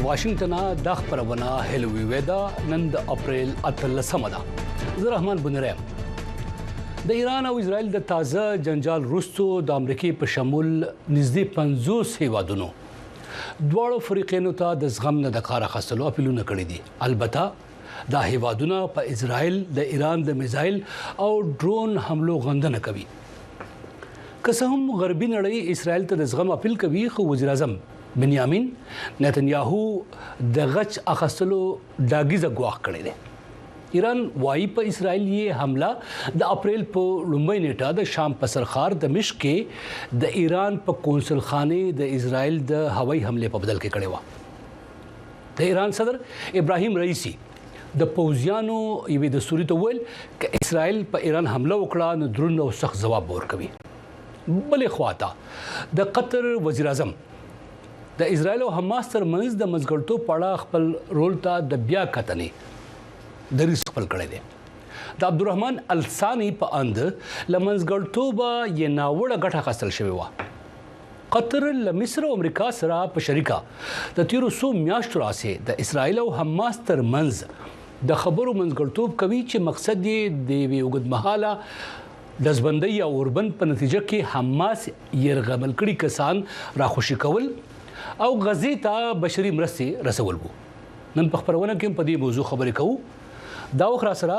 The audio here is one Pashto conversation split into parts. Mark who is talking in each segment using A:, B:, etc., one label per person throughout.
A: واشنگټن د خپرونه هېلو ویدا نن د اپریل 18 ده. زه رحمان بنرم. د ایران او اسرائیل د تازه جنجال وروسته د امریکای په شمول نږدې 50 هیوادونو دواړو فریقینو ته د زغم نه د کار اخیستلو اپیلونه کړي دي. البته دا هیوادونه په اسرائیل د ایران د میزایل او ډرون حملو غندنه کوي. که څه هم غربي نړۍ اسرائیل ته د زغم اپیل کوي، خو وزیر اعظم بنیامین نتنیاهو د غچ اخیستلو ډاګیزه ګواښ کړی دی. ایران وايي په اسرائیل یې حمله د اپریل په لومړۍ نیټه د شام په سرخار د مشق کې د ایران په قونسل خانه د اسرائیل د هوایي حمله په بدل کې کړې و. د ایران صدر ابراهیم رئیسی د پوځیانو یوې دستوري ته ویل چې اسرائیل په ایران حمله وکړه نو درون او سخت ځواب ورکوي. بلې خواته د قطر وزیر اعظم د اسرائیل او حماس ترمنځ د منځګړیتوب په اړه خپل رول ته د بیا کتنې دریځ خپل کړی دی. د عبدالرحمن الثاني په اند لمنځګړیتوب یې ناوړه ګټه اخیستل شوې وه. قطر له مصر او امریکا سره په شریکه د تیرو څو میاشتو راهیسې د اسرائیل او حماس ترمنځ د خبرو منځګړیتوب کوي چې مقصد یې د یوې اوږدمهاله دزبندۍ او اوربند په نتیجه کې حماس یرغمل کړي کسان راخوشي کول او غزې ته بشري مرستې رسول وو. نن په خپرونه کې په دې موضوع خبرې کوو. دا وخت را سره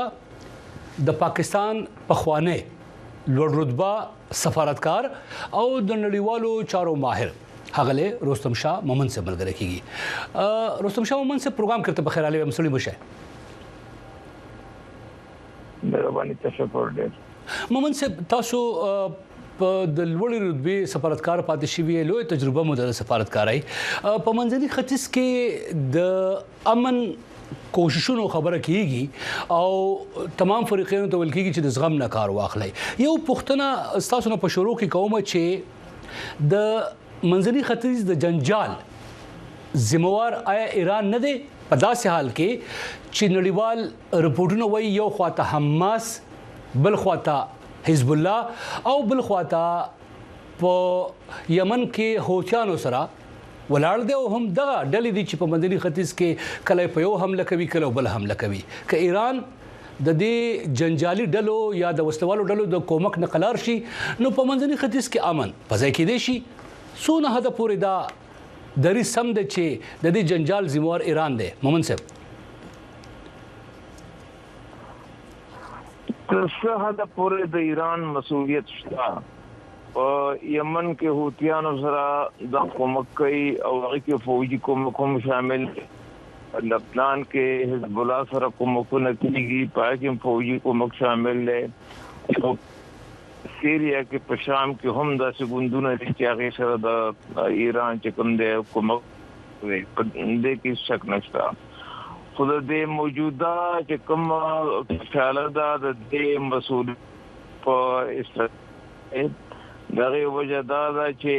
A: د پاکستان پخوانی لوړ رتبه سفارتکار او د نړیوالو چارو ماهر هغه رستم شاه مومن سے ملګری کیږي. رستم شاه مومن سے پروګرام کرتے په خیر علي مسلم بشه.
B: مهرباني تشکر ډیر.
A: مومن سے تاسو په د لوړې رتبه سفارتکار پاتې شوی لوی تجربه مو د سفارتکارۍ په منځني ختیځ کې د امن کوششونو خبره کیږي او تمام فریقینو ته ویل کیږي چې د زغم نه کار واخلي. یو پښتنه تاسو نه په شروع کې کوم چې د منځني ختیځ د جنجال ذمہوار آیا ایران نه دی په داسې حال کې چې نړیوال رپورټونه وایي یو خواته حماس بل خواته حزب الله او بل خواته په یمن کې هوتیانو سره ولاړ دی او هم دغه ډلې دي چې په منځني ختیځ کې کله په یو حمله کوي کله بل حمله کوي. که ایران د دې جنجالي ډلو یا د وسلوالو ډلو د کومک نقلار شي نو په منځني ختیځ کې امن پځای کې دی شي. څونه حد پورې دا درې سم ده چې د دې جنجال ذمہوار ایران دی. مومن صاحب
B: څه حد پورې د ایران مسؤلیت شته په یمن کې هوتیانو سره د کومک کوي او هغه کې فوجي کومک هم شامل لبنان کې حزب الله سره کومکونه کیږي پای کې فوجي کومک شامل دی. سیریا کې په شام کې هم د سګوندونه چې هغه سره د ایران چې کوم دی کومک کوي په دې کې شک نشته. خود دې موجوده چې کوم خیال ده د دې مسؤل په اسرائیل دغه وجه دا چې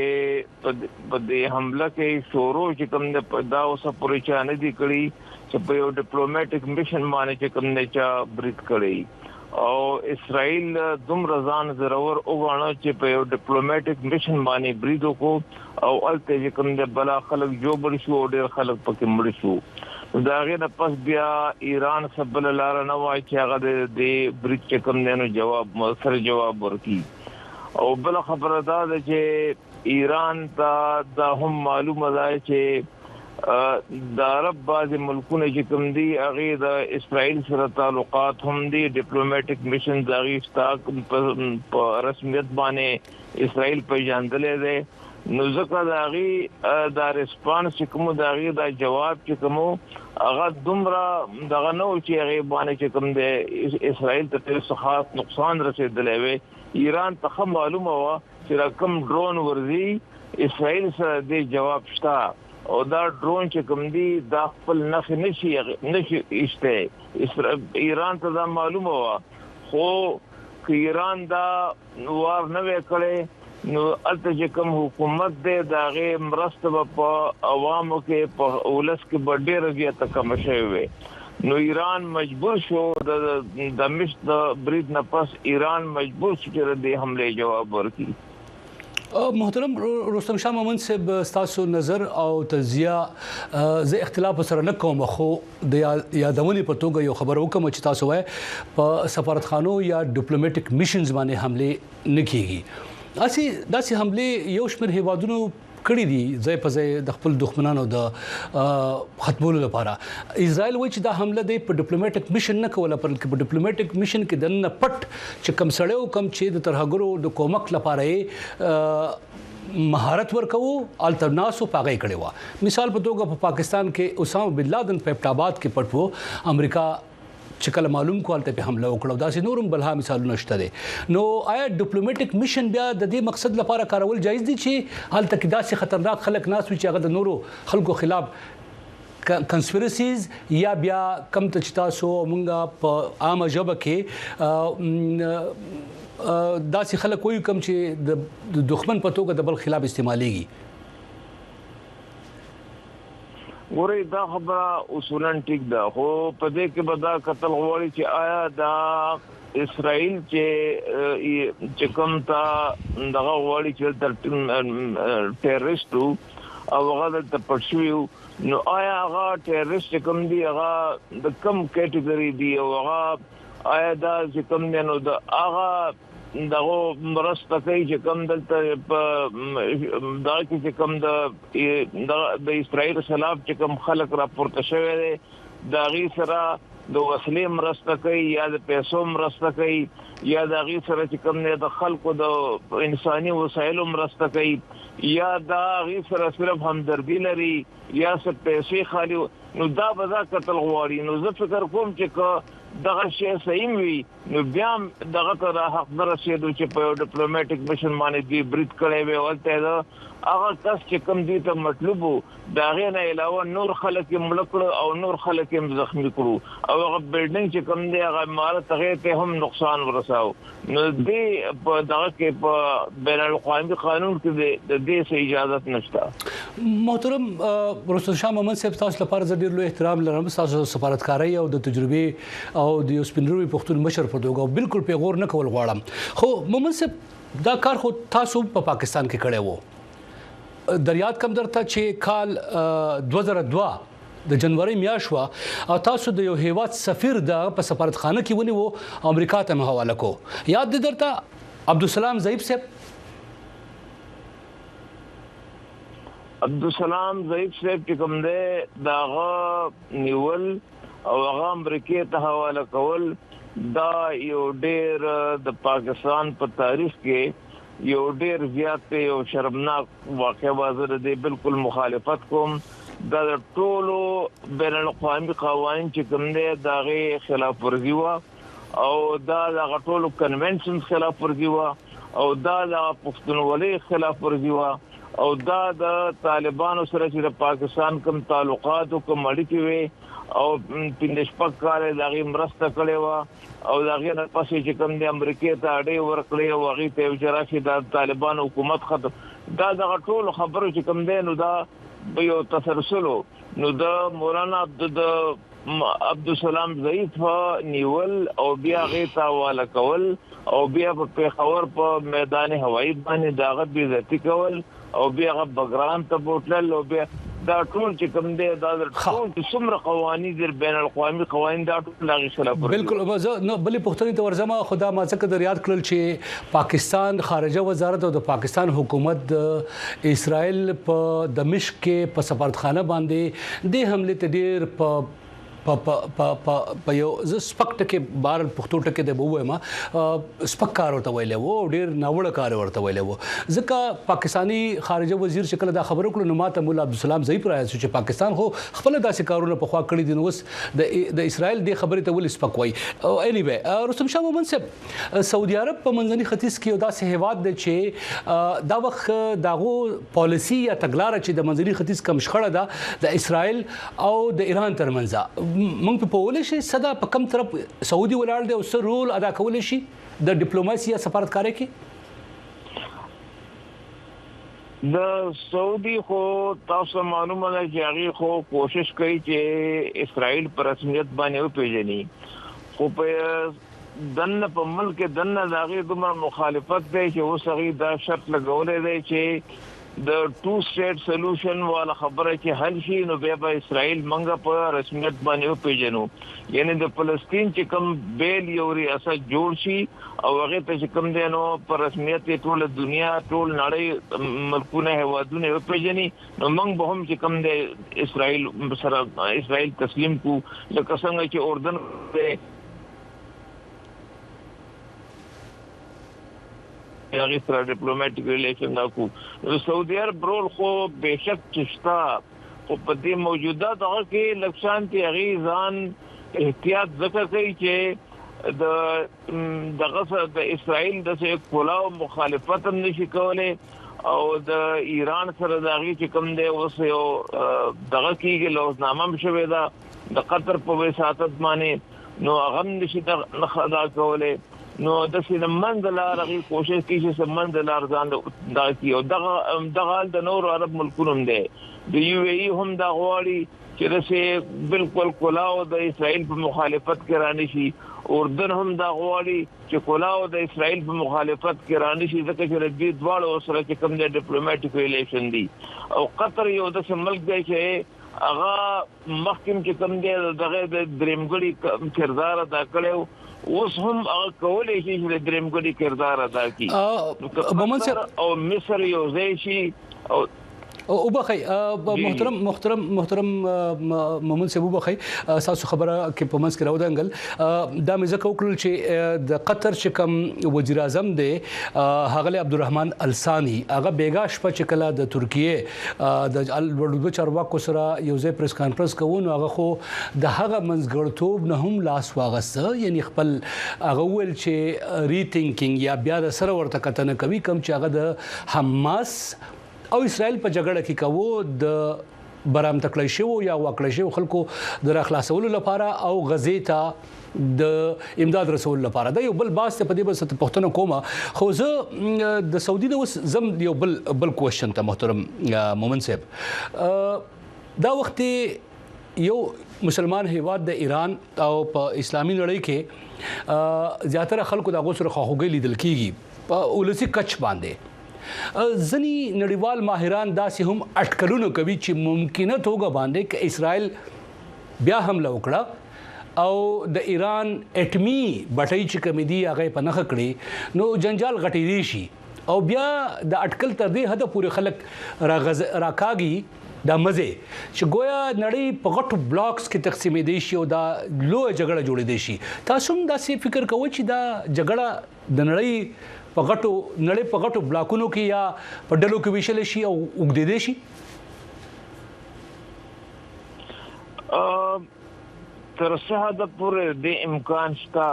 B: په دې حمله کې شورو چې کوم د دا اوسه پورې چا نه دي کړی چې په یو ډیپلوماټیک میشن باندې چې کوم نه چا بریټ کړی او اسرائیل دومره ځان ضرور وګڼه چې په یو ډیپلوماټیک میشن باندې بریټ وکړو او الته چې کوم د بلا خلک جوړ شو او ډېر خلک پکې مړ شو. دا غي نه پس بیا ایران سبل لار نه وای چې هغه د بریټ چې کوم نه جواب موثر جواب ورکړي. او بل خبره دا ده چې ایران ته دا هم معلومه ده چې د عرب بعض ملکونه چې کوم دي هغه د اسرائیل سره تعلقات هم دي. ډیپلوماټیک میشن دغه استاق په رسمیت باندې اسرائیل په ځاندلې ده. نو ځکه دا ریسپانس چې کوم دا جواب چې کوم هغه دومره دغه نو چې هغه باندې چې کوم د اسرائیل ته څه خاص نقصان رسیدلی وي. ایران ته معلومه و چې رقم ډرون ورزي اسرائیل سره د جواب شته او دا ډرون چې کوم دی دا خپل نخ نشي ایسته. ایران ته دا معلومه و خو ایران دا وار نه وکړي نو الته چې کوم حکومت دی دا غي مرسته په عوامو کې په ولس کې ډېر زیاته کم شوی وي. نو ایران مجبور شو د مشت د برید نه پس ایران مجبور شو چې د حمله جواب ورکړي.
A: محترم رستم شاه محمد صاحب تاسو نظر او تجزیه زه اختلاف سره نه کوم خو د یادونې په توګه یو خبر وکم چې تاسو وای په سفارتخانو یا ډیپلوماټیک میشنز باندې حمله نه کیږي داسې حمله یو شمېر هیوادونو کړی دي ځای په ځای د خپل دښمنانو د ختمولو لپاره اسرائیل وایي چې دا حمله دی په ډیپلوماټیک میشن نه کوله بلکې په ډیپلوماټیک میشن کې د نه پټ چې کم سړیو کم چې د ترهګرو د کومک لپاره مهارت ورکوو الترناسو پاغې کړي و مثال په توګه په پاکستان کې اسامه بن لادن په ابټاباد کې پټ وو امریکا چې کله معلوم کوالته په حمله وکړو دا سي نورم بلها مثالونه شته دي نو آیا ډیپلوماټیک میشن بیا د دې مقصد لپاره کارول جایز دي چې حالت کې داسې خطرناک خلک ناس وي چې هغه د نورو خلکو خلاف کنسپیرسیز یا بیا کم ته چې تاسو مونږه په عامه ژبه کې داسې خلک وایي کم چې د دښمن په توګه د بل خلاف استعماليږي
B: ګورې دا خبره اصولا ټیک ده خو په دې کې به دا قتل غواړي چې آیا دا اسرائیل چې کوم تا دغه غواړي چې د ټیرریسټو او هغه د پښویو نو آیا هغه ټیرریسټ کوم دی هغه د کم کټګوري دی او هغه آیا دا چې کوم دی نو د هغه دغه مرسته کوي چې کوم دلته په دا کې کوم د اسرائیل خلاف چې کوم خلک راپورته شوی دی دا غي سره د وسلې مرسته کوي یا د پیسو مرسته کوي یا د غي سره چې کوم نه د خلکو د انساني وسایلو مرسته کوي یا دا غي سره صرف همدردی لري یا څه پیسې خالي نو دا به قتل غواړي نو زه فکر کوم چې دغه شی صحیح وي نو بیا دغه تر حق درسېدو چې په ډیپلوماټیک میشن باندې دی بریټ کړي وي ولته دا هغه کس چې کوم دي ته مطلب دا غي نه علاوه نور خلک ملکړو او نور خلک زخمی کړو او هغه بلډینګ چې کوم دی هغه مالت هغه ته هم نقصان ورساو نو دې په دغه کې په بین الاقوامي قانون کې د دې اجازه نشته
A: محترم رستم شاه محمد صاحب تاسو لپاره ډیر لوی احترام لرم تاسو سفارتکاري او د تجربه او د سپینروي پښتون مشر په توګه بالکل پیغور نه کول غواړم خو محمد صاحب دا کار خو تاسو په پاکستان کې کړی وو دریات کم درته چې کال 2002 د جنوري میاشوا او تاسو د یو هیواد سفیر د په سفارتخانه کې ونی وو امریکا ته حواله کو یاد درته عبدالسلام ضعیف صاحب چې کوم دی داغه نیول او هغه امریکا ته حواله کول دا یو ډېر د پاکستان په تاریخ کې یو ډېر زیات یو شرمناک واقعه وازره دی بالکل مخالفت کوم دا ټولو بین الاقوامي قوانين چې کوم دي داغه خلاف ورزي وا او دا د ټولو کنونشن خلاف ورزي وا او دا د پښتونولۍ خلاف ورزي وا او دا د طالبانو سره چې د پاکستان کوم تعلقات او کوم اړیکې وي او پندشپک کال دغه مرسته کړي وا او دغه نه پاسې چې کوم د امریکا ته اړې ورکړي او هغه ته وجراشي د طالبان حکومت ختم دا دغه ټول خبرو چې کوم دی نو دا یو تسلسل نو د مولانا عبدالسلام ضعیف نیول او بیا غیتا والا کول او بیا په پیښور په میدان هوایی باندې داغه بیزتی کول او بیا بګرام ته بوتل او بیا دا ټول چې کوم دی دا ټول څومره قوانين د بین الاقوامي قوانين دا ټول لاغي خلاف بالکل نو بلې پښتني ته ورزما خدا ما څخه د ریاض کړل چې پاکستان خارجه وزارت او د پاکستان حکومت د اسرائیل په دمشق کې په سفارتخانه باندې د حمله ته ډیر په یو سپکټ کې بار پښتو ټکه دی وو ما سپک کار ورته ویلې وو ډیر ناوړه کار ورته ویلې وو ځکه پاکستانی خارجه وزیر شکل دا خبرو کړو نو ماته مولا عبدالسلام ضعیف راځي چې پاکستان خو خپل داسې کارونه په خوا کړی دي نو د اسرائیل د خبرې ته ول سپک وای او اني وي رستم شاه محمد صاحب سعودي عرب په منځني ختیځ کې داسې هیواد دی چې دا وخت داغو پالیسی یا تګلارې چې د منځني ختیځ کم شخړه ده د اسرائیل او د ایران ترمنځ مونږ په پولیس صدا په کم طرف سعودي ولاړ دی او څه رول ادا کول شي د ډیپلوماسي یا سفارتکاري کې
B: د سعودي خو تاسو معلومه ده چې هغه خو کوشش کوي چې اسرائیل پر رسمیت باندې وپیژني خو په دنه په ملک دنه داغه دومره مخالفت دی چې اوس هغه دا شرط لګولې دی چې د ټو سټیټ سولوشن والا خبره چې حل شي نو بیا به اسرائیل منګه په رسمیت باندې پیژنو یعنی د فلسطین چې کوم بیل یو ریاست جوړ شي او هغه ته چې کوم دی نو په رسمیت ټول دنیا ټول نړۍ ملکونه هوادونه پیژني نو موږ به هم چې کوم دی اسرائیل تسلیم کو لکه څنګه چې اردن هغه سره ډیپلوماټیک ریلیشن دا کو سعودي عرب رول خو بهشک چشتا خو په دې موجوده دغه کې لکشانتي هغه ځان احتیاط ذکر کوي چې د اسرائیل د کلاو مخالفت هم نشي کولای او د ایران سره دغه چې کوم دی اوس یو دغه کېږي لوزنامه هم شوې ده د قطر په وساطت باندې نو هغه نشي د خدا کولای نو د سیمند لارغي کوشش کوي چې سیمند لار ځان دا کیو دغه د نور عرب ملکونو هم دي د یو ای هم دا غواړي چې رسې بالکل کلاو د اسرائیل په مخالفت کې رانه شي اردن هم دا غواړي چې کلاو د اسرائیل په مخالفت کې رانه شي ځکه چې د دواړو سره چې کوم د ډیپلوماټیک ریلیشن دي او قطر یو د ملک دی چې هغه مخکې چې کوم دی دغه د درېمګړي کردار ادا کړو اوس هم هغه کولای شي چې درېمګړي کردار ادا کړي او مصر یو ځای شي
A: او بخي محترم محمد صاحب بخي تاسو خبره کې په منځ کې راو دنګل دا مې ځکه وکړل چې د قطر چې کوم وزیر اعظم دی هغه عبدالرحمن الثاني هغه بیګاش په چکلا د ترکیه د ورډو چارواکو سره یو ځای پریس کانفرنس کوو نو هغه خو د هغه منځګړتوب نه هم لاس واغسته یعنی خپل هغه ول چې ری تھینکینګ یا بیا د سره ورته کتنه کوي کوم چې هغه د حماس او اسرائیل په جګړه کې کوو د برام تکړه شو یا واکړه شو خلکو د راخلاصولو لپاره او غزې ته د امداد رسول لپاره دا یو بل باس ته په دې بس پښتنه کومه خو زه د سعودي د زم یو بل کوېشن ته محترم مومن صاحب دا وخت یو مسلمان هیواد د ایران او په اسلامي نړۍ کې زیاتره خلکو د غوسر خواخوږي لیدل کیږي په ولسی کچ باندې ځنی نړیوال ماهران داسې هم اټکلونه کوي چې ممکنه توګه باندې ک اسرائیل بیا حمله وکړه او د ایران اټمی بټۍ چې کمیدي هغه په نخ کړي نو جنجال غټېدي شي او بیا د اټکل تر دې حد پورې خلک راکاږي دا مزه چې گویا نړۍ په غټو بلاکس کې تقسیمې دي شي او دا لوی جګړه جوړې دي شي تاسو هم داسې فکر کوئ چې دا جګړه د نړۍ په غټو بلاکونو کې یا په ډلو کې ویشل شي او وګدې دي شي
B: تر څه حد پورې د امکان شته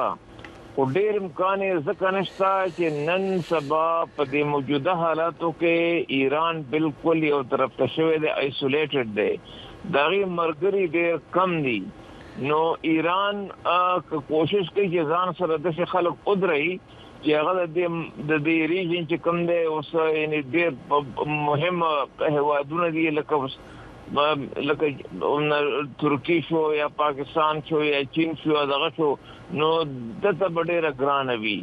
B: او ډېر امکان یې ځکه نشته چې نن سبا په دې موجوده حالاتو کې ایران بالکل یو طرف ته شوی دی آیسولیټډ دی دغه مرګري ډېر کم دي نو ایران کوشش کوي چې ځان سره د خلک ودري چې هغه د دې ریجن چې کوم دی اوس یعنی ډېر مهم هوادونه دي لکه ترکی شو یا پاکستان شو یا چین شو دغه شو نو دته ډېره ګرانه وي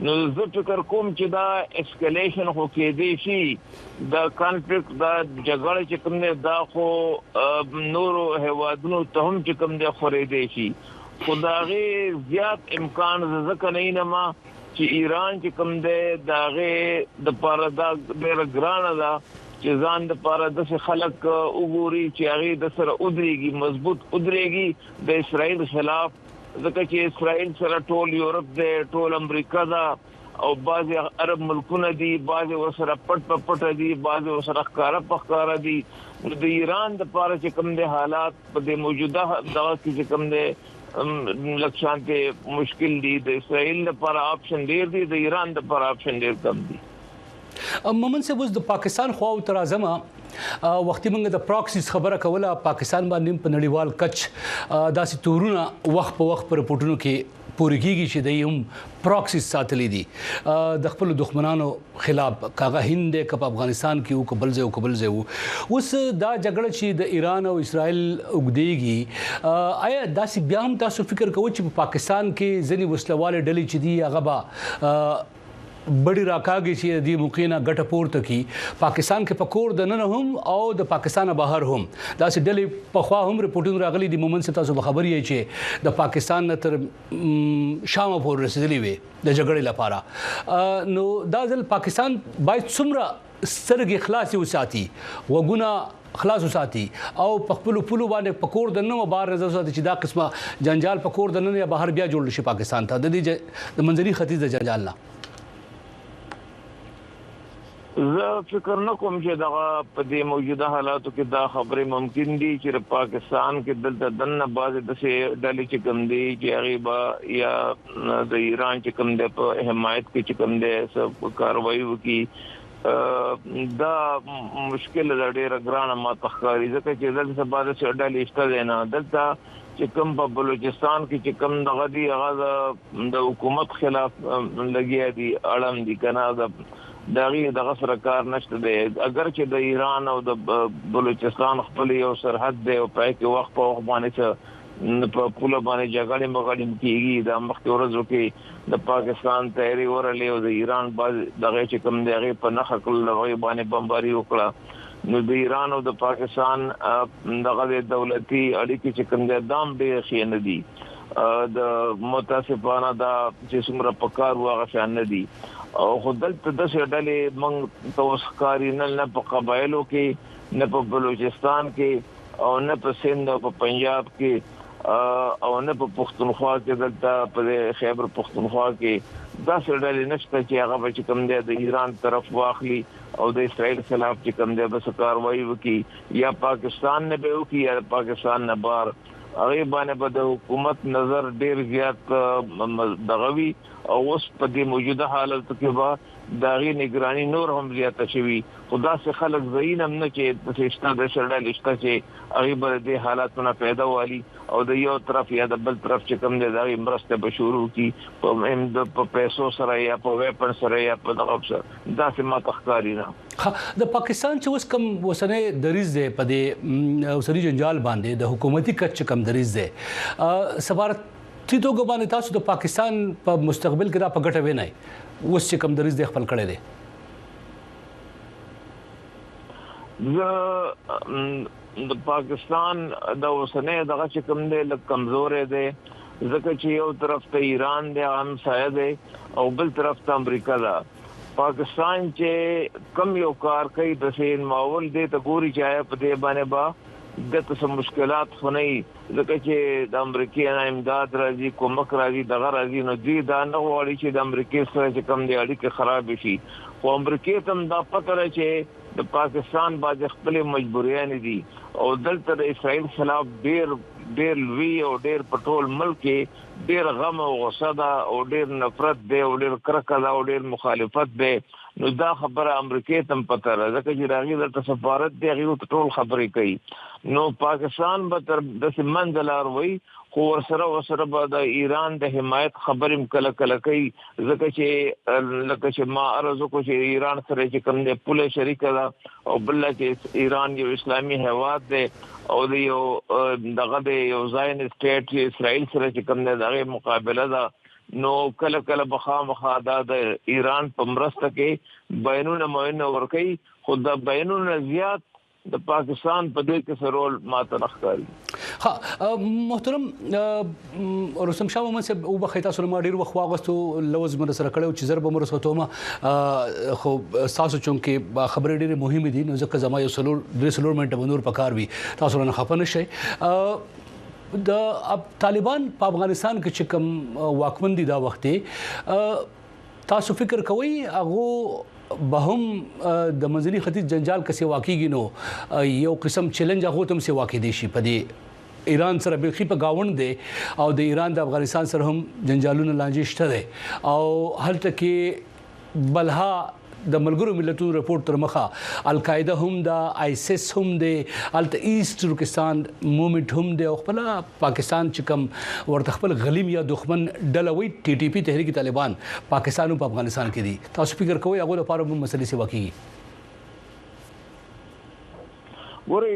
B: نو زه فکر کوم چې دا اسکلیشن خو کېدی شي دا کانفلیکټ دا جګړه چې کوم دی دا خو نورو هوادونو ته هم چې کوم دی خورېدی شي خو د هغې زیات امکان ځکه نه اینما چې ایران چې کوم دی د هغې دپاره دا ډېره ګرانه ده چې ځان دپاره داسې خلک وګوري چې هغې د سره ودرېږي مضبوط ودرېږي د اسرائیل خلاف ځکه چې اسرائیل سره ټول یورپ دی ټول امریکا ده او بعضې عرب ملکونه دي بعضې ورسره پټ په پټه دي بعضې ورسره ښکاره په ښکاره دي د ایران دپاره چې کوم دی حالات په دې موجوده دغه کې چې کوم دی لکشانته مشکل دي د اسرائیل لپاره آپشن ډیر دي د ایران لپاره آپشن ډیر کم دي
A: مومن صاحب د پاکستان خو تر اعظم وختي موږ د پراکسیز خبره کوله پاکستان باندې په نړیوال کچ داسې تورونه وخت په وخت پر رپورټونو کې پورې کیږي چې د هم پراکسیز ساتلې دي د خپل دښمنانو خلاف کاغه هند ک په افغانستان کې او قبل ځای اوس دا جګړه چې د ایران او اسرائیل وګديږي آیا داسې بیا هم تاسو فکر کوئ چې په پاکستان کې ځینې وسلواله ډلې چې دي هغه به بڑی راکاږي چې د موقعنا ګټه پورته کی پاکستان کې پکور د نن هم او د پاکستان بهر هم دا سې ډلې په خوا هم ریپورټینګ راغلي دي مومن څه تاسو خبري چې د پاکستان تر شام پورې رسیدلی وي د جګړې لپاره نو دا ځل پاکستان باید څومره سترګې خلاصي وساتي وګونه خلاص وساتي او په خپل پلو باندې پکور د نن بار نظر ساتي چې دا قسمه جنجال پکور د نن یا بهر بیا جوړ شي پاکستان ته د دې د منځري ختیځ د جنجال نه
B: زه فکر نه کوم چې دا په دې موجوده حالاتو کې دا خبره ممکن دي چې پاکستان کې دلته دنه بعض د ډلې چې کوم دي چې غیبا یا د ایران چې کوم دي په حمایت کې چې کوم دي سب کاروایی وکي دا مشکل ډېر ګرانه ما تخکاری ځکه چې دلته بعض ډلې شته نه دلته چې کوم په بلوچستان کې چې کوم دغه دي هغه د حکومت خلاف لګیا دي اړم دي کنه دغه دغه سرکار نشته دی اگر چې د ایران او د بلوچستان خپل یو سرحد دی او پای کې وخت په وخت باندې په پوله باندې جګړې مغړم کیږي د مخکې ورځو کې د پاکستان تیاری ورلې او د ایران باز دغه چې کوم دی هغه په نخ کول لوي باندې بمباري وکړه نو د ایران او د پاکستان دغه دولتي اړیکې چې کوم دی دام ډېر خینه دي د متاسفانه دا چې څومره پکار واغ شان نه دي او خدل ته د ډلې موږ توسکاري نه په قبایلو کې نه په بلوچستان کې او نه په سند او په پنجاب کې او نه په پښتونخوا کې دلته په خیبر پښتونخوا کې دا ډلې نشته چې هغه به کوم دی د ایران طرف واخلي او د اسرائیل خلاف چې کوم دی بس کاروایی وکي یا پاکستان نه به وکي یا پاکستان نه بار هغه باندې په د حکومت نظر ډیر زیات دغوي او اوس په دې موجوده حالت کې به داغي نگرانی نور هم زیاته شوي خدا سے خلک زینم نه چې د سشتہ د شړل لشتہ چې هغه بر دې حالاتونه پیدا والی او د یو طرف یا د بل طرف چې کوم د داغي مرسته به شروع کی په پیسو سره یا په ویپن سره یا په دغه سره دا سم تخکاری نه
A: د پاکستان چې اوس کوم وسنه دریز ده په دې اوسري جنجال باندې د حکومتي کچ کم دریز ده سفارت توګه باندې تاسو د پاکستان په مستقبل کې دا په ګټه وینئ اوس چې کم دریز د خپل کړي دي
B: د پاکستان د وسنه دغه چې کوم دی لږ کمزور دی ځکه چې یو طرف ته ایران دی هم سایه دی او بل طرف ته امریکا ده پاکستان چې کم یو کار کوي د سین ماحول دی ته ګوري چې په دې باندې با دغه څه مشکلات خوني ځکه چې د امریکای نه امداد راځي کومک راځي دغه راځي نو دوی دا نه غواړي چې د امریکای سره چې کم دی اړیکې خراب شي خو امریکای ته دا پته لري چې د پاکستان باندې خپل مجبوریان دي او دلته د اسرائیل خلاف ډیر لوی او ډیر پټول ملک ډیر غم او غصه ده او ډیر نفرت ده او ډیر کرکه ده او ډیر مخالفت ده نو دا خبره امریکای ته پته راځي چې راغی د سفارت دی هغه ټول خبرې کوي نو پاکستان به تر د منځلار وي خو ورسره به د ایران د حمایت خبرې کله کوي ځکه چې لکه چې ما ارزو کو چې ایران سره چې کوم دی پوله شریک ده او بل چې ایران یو اسلامي هیواد دی او د یو دغه د یو ځاین سټیټ چې اسرائیل سره چې کوم دی دغه مقابله ده نو کله بخامخا د ایران په مرسته کې بینونه موینه ورکي خود د بینونه زیات د پاکستان په دې کې سرول ماته نخکاری
A: ها محترم رستم شاه محمد صاحب او بخیتا سره ما ډیر وخت واغستو لوز مر سره کړو چې ضرب مر سوتو ما خو تاسو چونکې خبرې ډیره مهمه دي نو ځکه زما یو سلور منټه بنور پکار وي تاسو نه خپنه شي د طالبان په افغانستان کې چې کوم واکمن دي دا وخت تاسو فکر کوئ هغه به هم د منځني ختیځ جنجال کې واقعي نو یو قسم چیلنج هغه تم سي واقع دي شي په دې ایران سره بلخي په گاوند دي او د ایران د افغانستان سره هم جنجالونه لانجې شته دي او هلته کې بلها د ملګرو ملتونو رپورت تر مخه القاعده هم د آیسس هم د الت ایست ترکستان موومېنټ هم د خپل پاکستان چې کوم ورته خپل غلیم یا دښمن ډلوي ټي ټي پی تحریک طالبان پاکستان او افغانستان کې دي تاسو فکر کوئ هغه لپاره هم مسلې څه وکړي
B: ورې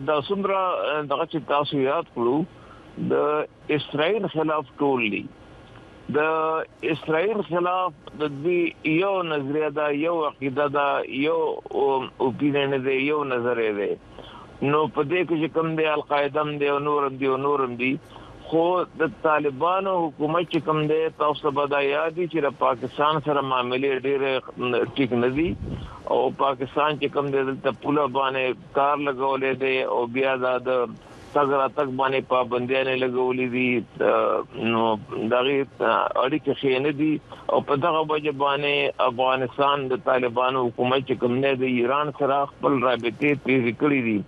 B: د سمرا دغه چې تاسو یاد کړو د اسرائیل خلاف ټول دي د اسرائیل خلاف د دې یو نظریه دا یو عقیده دا یو اوپینین دی یو نظر دی نو په دې کې کوم دی القاعده دی او نورم دی خو د طالبانو حکومت چې کوم دی تاسو به یاد دي چې د پاکستان سره معاملې ډېر ټیک نه دي او پاکستان چې کوم دی د پوله باندې کار لګولې دی او بیا د تک باندې پابندیاں لګولې دي نو دغه اړیکې خېنه دي او په دغه وجه باندې افغانستان د طالبانو حکومت چې کوم نه د ایران سره خپل رابطې تیز کړې دي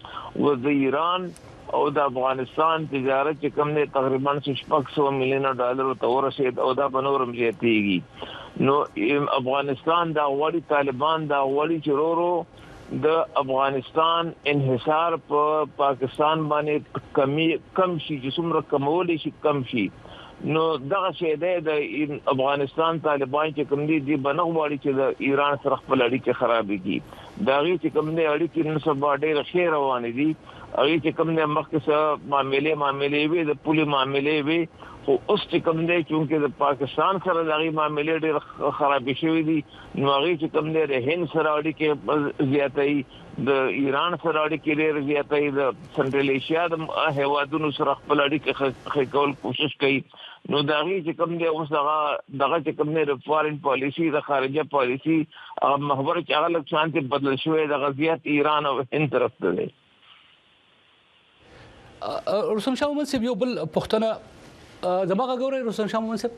B: او د ایران او د افغانستان تجارت چې کوم نه تقریبا $600 مليون ته ورسید او دا بنورم زیاتېږي نو افغانستان دا وړي طالبان دا وړي چرورو د افغانستان انحصار په پاکستان باندې کم شي چې څومره کمول شي کم شي نو دغه شی د افغانستان طالبان چې کوم دي بنغواړي چې د ایران سره خپل اړیکې خراب کړي دا غي چې کوم دي اړیکې نن سبا ډېر خیر روان دي هغه چې کوم دي مخکې سره معاملې وي د پولي معاملې وي خو اوس چې کوم دی چې د پاکستان سره دغه معاملې ډېر خراب شوې دي نو هغه چې کوم دی د هند سره اړیکې زیاتې د ایران سره اړیکې ډېر زیاتې د سنټرل ایشیا د هیوادونو سره خپل اړیکې خېکول کوشش کوي نو دغه چې کوم دی اوس دغه چې کوم دی د فارن پالیسی د خارجه پالیسی محور چې هغه لږ شانتي بدل شوې د غزيات ایران او هند طرف ته دی
A: رسوم شاه منصب یو بل پښتنه زماغه ګورې رسول شاه منصب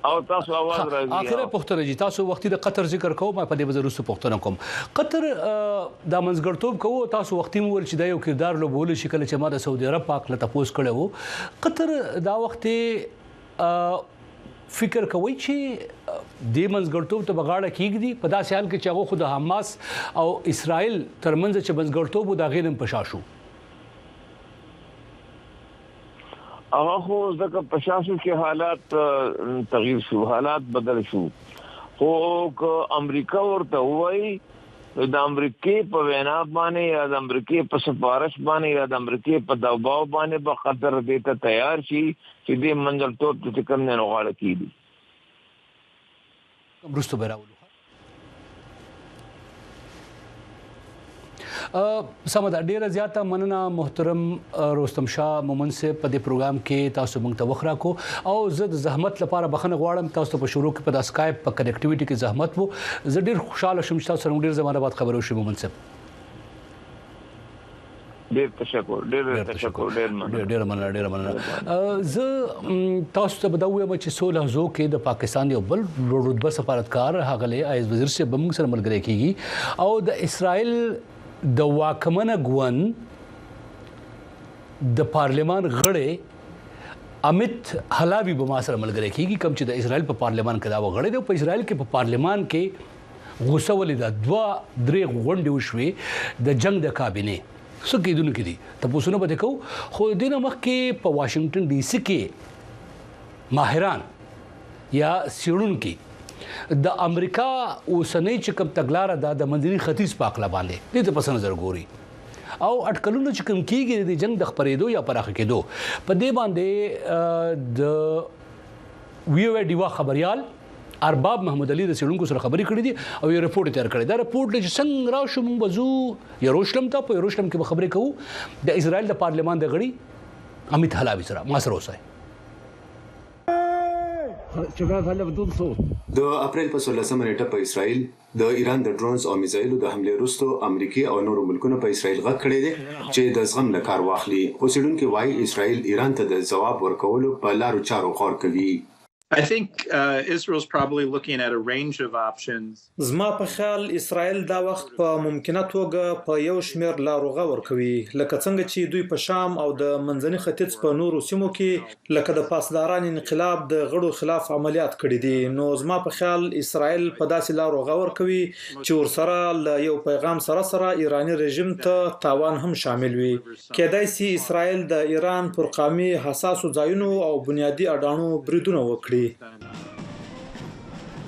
B: او تاسو आवाज راځي
A: اخره پښتنه جی تاسو وختي د قطر ذکر کوم په دې وزرسو پښتنه کوم قطر د منځګړتوب کوو تاسو وختي مول چې د یو کردار لوبول شي کله چې ما د سعودي عرب پاک له تاسو کړو قطر دا وخت فکر کوي چې د منځګړتوب ته بغاړه کیږي په داسې حال کې چې هغه خود حماس او اسرائیل ترمنځ چې منځګړتوب د غیرم پشاشو
B: هغه خو ځکه پشاسو کې حالات تغییر شو حالات بدل شو خو امریکا ورته وایي د امریکای په وینا باندې یا د امریکای په سفارش باندې یا د امریکای په دباو باندې به قطر دې ته تیار شي چې دې منځګړتوب ته کوم نه غواړي کیږي
A: برستو براولو سمدا ډیره زیاته مننه محترم رستم شاه مومن صاحب په دې پروګرام کې تاسو موږ ته وخت راکو او زه د زحمت لپاره بخښنه غواړم تاسو په شروع کې په اسکایپ په کنیکټیویټي کې زحمت وو زه ډیر خوشاله شوم چې تاسو سره ډیر زمانه بعد خبرو شوم مومن صاحب
B: ډیر تشکر ډیر
A: مننه زه تاسو ته بدوي چې 16 زو کې د پاکستان یو بل رتبه سفارتکار هغه عزیز وزیر صاحب موږ سره ملګری کیږي او د اسرائیل د واکمنه ګوند د پارلمان غړي امیت حلاوی به ما سره ملګری کیږي کوم چې د اسرائیل په پارلمان کې دا وغړي دی په اسرائیل کې په پارلمان کې غوسه ولیدا 2-3 غونډې وشوي د جنگ د کابینه څه کېدونکو دي تاسو نه بده کو خو دینه مخ کې په واشنگټن ډي سي کې ماهران یا سیړونکو د امریکا اوسنۍ چې کوم تګلارې د منځني ختیځ په اړه باندې دې ته پس نظر ګوري او اټکلونه چې کوم کیږي د جنگ د خبرېدو یا پراخ کېدو په دې باندې د VOADEEWA خبريال ارباب محمد علي د سیړونکو سره خبرې کړې دي او یو رپورټ تیار کړی دا رپورټ چې څنګه راشو موږ بزو یروشلم ته په یروشلم کې خبرې کوو د اسرائیل د پارلمان د غړي امیت حلاوی سره ما سره اوسه
C: د اپریل په 16 نیټه په اسرائیل د ایران د ډرونز او میزایلو د حمله وروسته امریکای او نورو ملکونو په اسرائیل غږ کړی دی چې د زغم نه کار واخلي خو څېړونکي وایي اسرائیل ایران ته د ځواب ورکولو په لارو چارو غور کوي
D: I think Israel's probably looking at a range of options.
E: زما په خیال اسرائیل دا وخت په ممکنه توګه په یو شمېر لارو غور کوي لکه څنګه چې دوی په شام او د منځني ختیځ په نورو سیمو کې لکه د پاسداران انقلاب د غړو خلاف عملیات کړي دي نو زما په خیال اسرائیل په داسې لارو غور کوي چې ورسره له یو پیغام سره ایرانی رژیم ته تاوان هم شامل وي کېدای شي اسرائیل د ایران پر قومي حساسو ځایونو او بنیادی اډانو بریدونه وکړي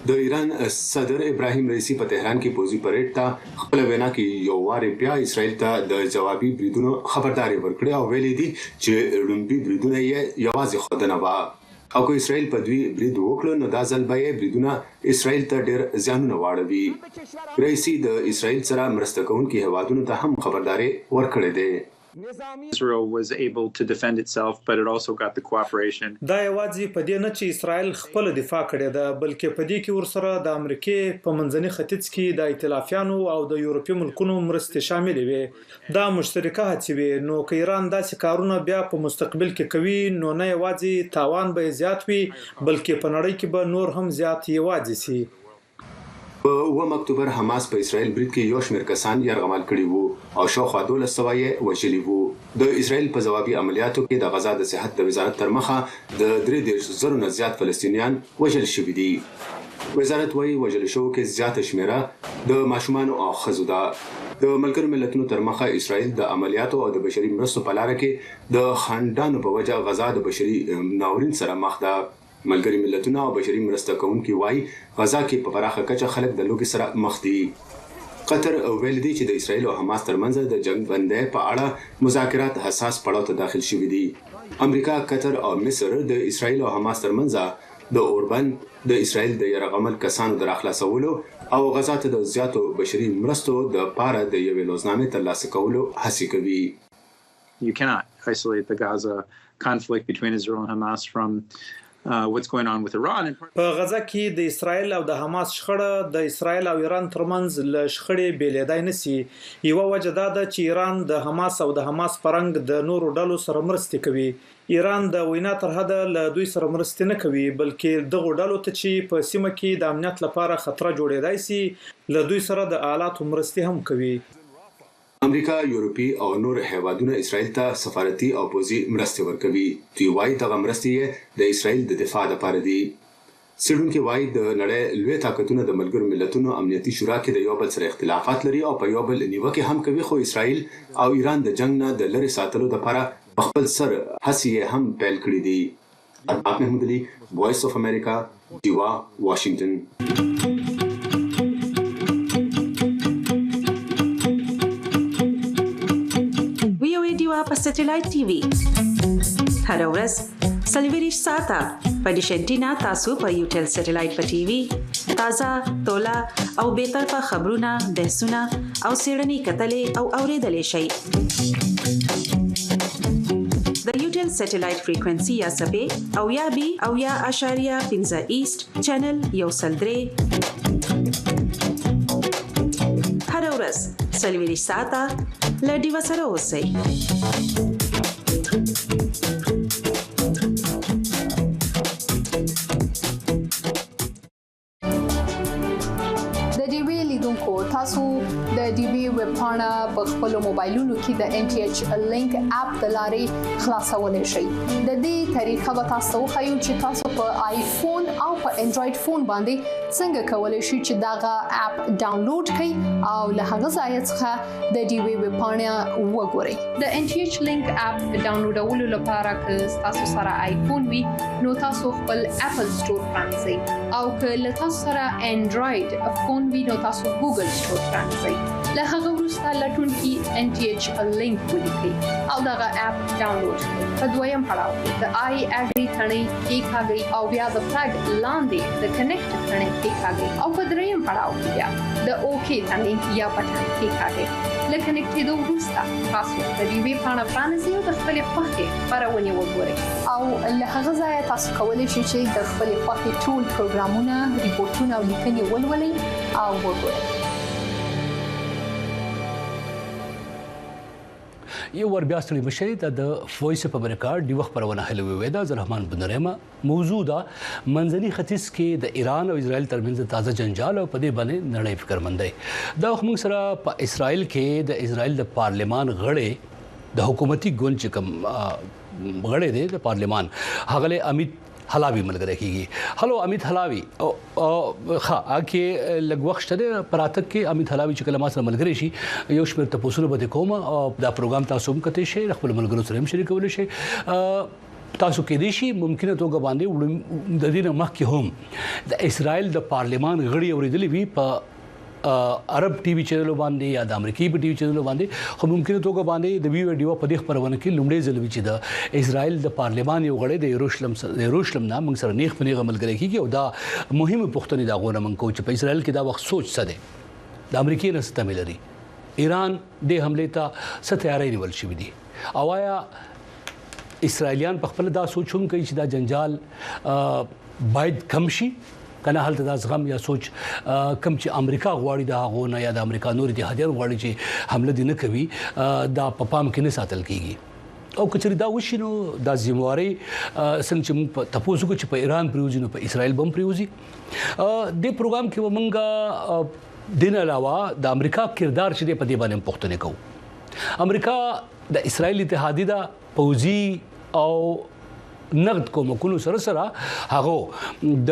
C: د ایران صدر ابراهیم رئیسی په تهران کې پوزي پریډ ته خپل وینا کې یو واره بیا اسرائیل ته د جوابي بریدونو خبرداري ورکړه او ویلي دي چې لومبي بریدونه یې یوازې خودنه وا او که اسرائیل په دوی برید وکړي نو دا ځل به بریدونه اسرائیل ته ډېر زیانونه واړوي رئیسی د اسرائیل سره مرسته کوونکي هوادونو ته هم خبرداري ورکړه ده
D: Israel was able to defend itself, but it also got the cooperation.
E: دا یوازې په دې نه چې اسرائیل خپل دفاع کړې ده بلکې په دې کې ورسره د امریکای په منځني ختیځ کې د ائتلافیانو او د یورپي ملکونو مرستې شامل وي دا مشترکه هڅې وي نو که ایران داسې کارونه بیا په مستقبل کې کوي نو نه یوازې تاوان به زیات وي بلکې په نړۍ کې به نور هم زیات یوازې سي
C: په 9 اکتوبر حماس په اسرائیل برید کې یو شمېر کسان یرغمال کړي وو او شاوخوا 1200 یې وژلي وو د اسرائیل په ځوابي عملیاتو کې د غزا د صحت د وزارت تر مخه د 3,000 نه زیات فلسطینیان وژل شوي دي وزارت وايي وژل شوو کې زیاته شمیره د ماشومان او ښځو ده د ملګرو ملتونو تر مخه اسرائیل د عملیاتو او د بشري مرستو په لار کې د خاندانو په وجه غزا د بشري ناورین سره مخ ده ملګري ملتونه او بشري مرسته کوونکي وايي غزا کې په پراخه کچه خلک د لوګي سره مخ دي قطر ویل دي چې د اسرائیل او حماس ترمنځ د جنگ بندۍ په اړه مذاکرات حساس پړاو ته داخل شوي دي امریکا قطر او مصر د اسرائیل او حماس ترمنځ د اوربن د اسرائیل د یرغمل کسانو د راخلاصولو او غزا ته د زیاتو بشري مرستو د پاره د یوې لوزنامې ترلاسه کولو هڅه کوي
D: You cannot isolate the Gaza conflict between Israel and Hamas from what's going on with Iran.
E: په غزا کې د اسرائیل او د حماس شخړه د اسرائیل او ایران ترمنځ ل شخړې بیلیدای نسی یو وجه دا ده چې ایران د حماس او د حماس پرنګ د نورو ډلو سره مرسته کوي ایران د وینا تر حده له دوی سره مرسته نه کوي بلکې دغه ډلو ته چې په سیمه کې د امنیت لپاره خطر جوړېدای شي له دوی سره د آلاتو مرسته هم کوي
C: امریکا یورپي او نور هیوادونه اسرائیل ته سفارتي او پوځي مرستې ورکوي دوی وايي دغه مرستې د اسرائیل د دفاع لپاره دي څېړونکي وايي د نړۍ لوی طاقتونه د ملګرو ملتونو امنیتي شورا کې د یو بل سره اختلافات لري او په یو بل نیوکه هم کوي خو اسرائیل او ایران د جنگ نه د لری ساتلو لپاره خپل سر هڅې هم پیل کړې دي ارباب محمود علي وایس اف امریکا دیوا واشنگټن
F: په سېټلایټ ټي وي هر ورځ سلویریش ساته په ډیشنټینا تاسو په یوټل سېټلایټ په ټي وي تازه تولا او به طرفه خبرونه بحثونه او سیړنی کتلې او اوریدلې شي د یوټل سېټلایټ فریکوئنسي یا سبې او یا بي او یا اشاریه 15 ایست چینل یو سلدري هر ورځ سلویریش ساته لډي وسره اوسئ
G: تاسو د ډي وی ویب پاڼه په خپل موبایلونو کې د ان ټي ایچ لینک اپ د لارې خلاصولای شئ د دې طریقه به تاسو خو چې تاسو په آیفون او په انډراید فون باندې څنګه کولای شئ چې داغه اپ ډاونلوډ کړئ او له هغه ځای څخه د ډي وی ویب پاڼه وګورئ د ان ټي ایچ لینک اپ ډاونلوډولو لپاره که تاسو سره آیفون وي نو تاسو خپل اپل سٹور پرانځئ او که له تاسو سره انډراید فون وي نو تاسو ګوګل سٹور پرانځئ له هغه وروسته لټون کې ان ټي ایچ لینک ولیکئ او دغه اپ ډاونلوډ کړئ په دویم پړاو د آی اګری ثنې کې کاږي او بیا د فلګ لاندې د کنیکټ ثنې کې کاږي او په دریم پړاو کې بیا د اوکې ثنې یا بټن کې کاږي لکه نکټېدو وروسته تاسو د دې وی پاڼه پرانځئ او د خپلې خوښې خپرونې وګورئ او له هغه ځایه تاسو کولی شئ چې د خپلې خوښې ټول پروګرامونه ریپورتونه او لیکنې ولولئ او وګورئ
A: یو ور بیا ستړي مشي د وایس په امریکا د خپرونه هېلو وېدا زرحمان بنرما موضوع دا منځني ختیځ کې د ایران او اسرائیل ترمنځ تازه جنجال او په دې باندې نړۍ فکرمندۍ دا موږ سره په اسرائیل کې د اسرائیل د پارلمان غړي د حکومتي ګوند چې کوم غړي دي د پارلمان هغه امیت حلاوی ملګری کیږي هلو امیت حلاوی او ها کې لږ وخت شته پراتک کې امیت حلاوی چې کلمات سره ملګری شي یو شمېر تاسو به کوم او دا پروګرام تاسو هم کته شي خپل ملګرو سره هم شریکول شي تاسو کې دي شي ممکنه توګه باندې د دې نه مخکې هم د اسرائیل د پارلمان غړي اوریدلې وی په عرب ټي وي چینل باندې یا د امریکایي په ټي وي چینل باندې خو ممکنه توګه باندې د VOADEEWA په دې خبرونه کې لومړی ځل چې د اسرائیل د پارلمان یو غړی د یروشلم نه موږ سره نیغ په نیغه ملګری کیږي او دا مهمه پوښتنه دا غوړه موږ کو چې په اسرائیل کې دا وخت سوچ څه دی د امریکای نه ستامل لري ایران د حمله ته څه تیاری نیول شي دي او آیا اسرائیلیان په خپل دا سوچ هم کوي چې دا جنجال باید کم شي کنه حالت د زغم یا سوچ کم چې امریکا غواړي د هغه نه یا د امریکا نور اتحادیان غواړي چې حمله دي نه کوي دا په پام کې نه ساتل کیږي او کچري دا وشي نو د ذمہواری څنګه چې تاسو کو چې په ایران پریوزي نو په اسرائیل بم پریوزي د پروګرام کې ومنګه دین علاوه د امریکا کردار چې په دې باندې پوښتنه کوو امریکا د اسرائیل اتحادی دا پوزي او نقد کومکونو سره سره هغه د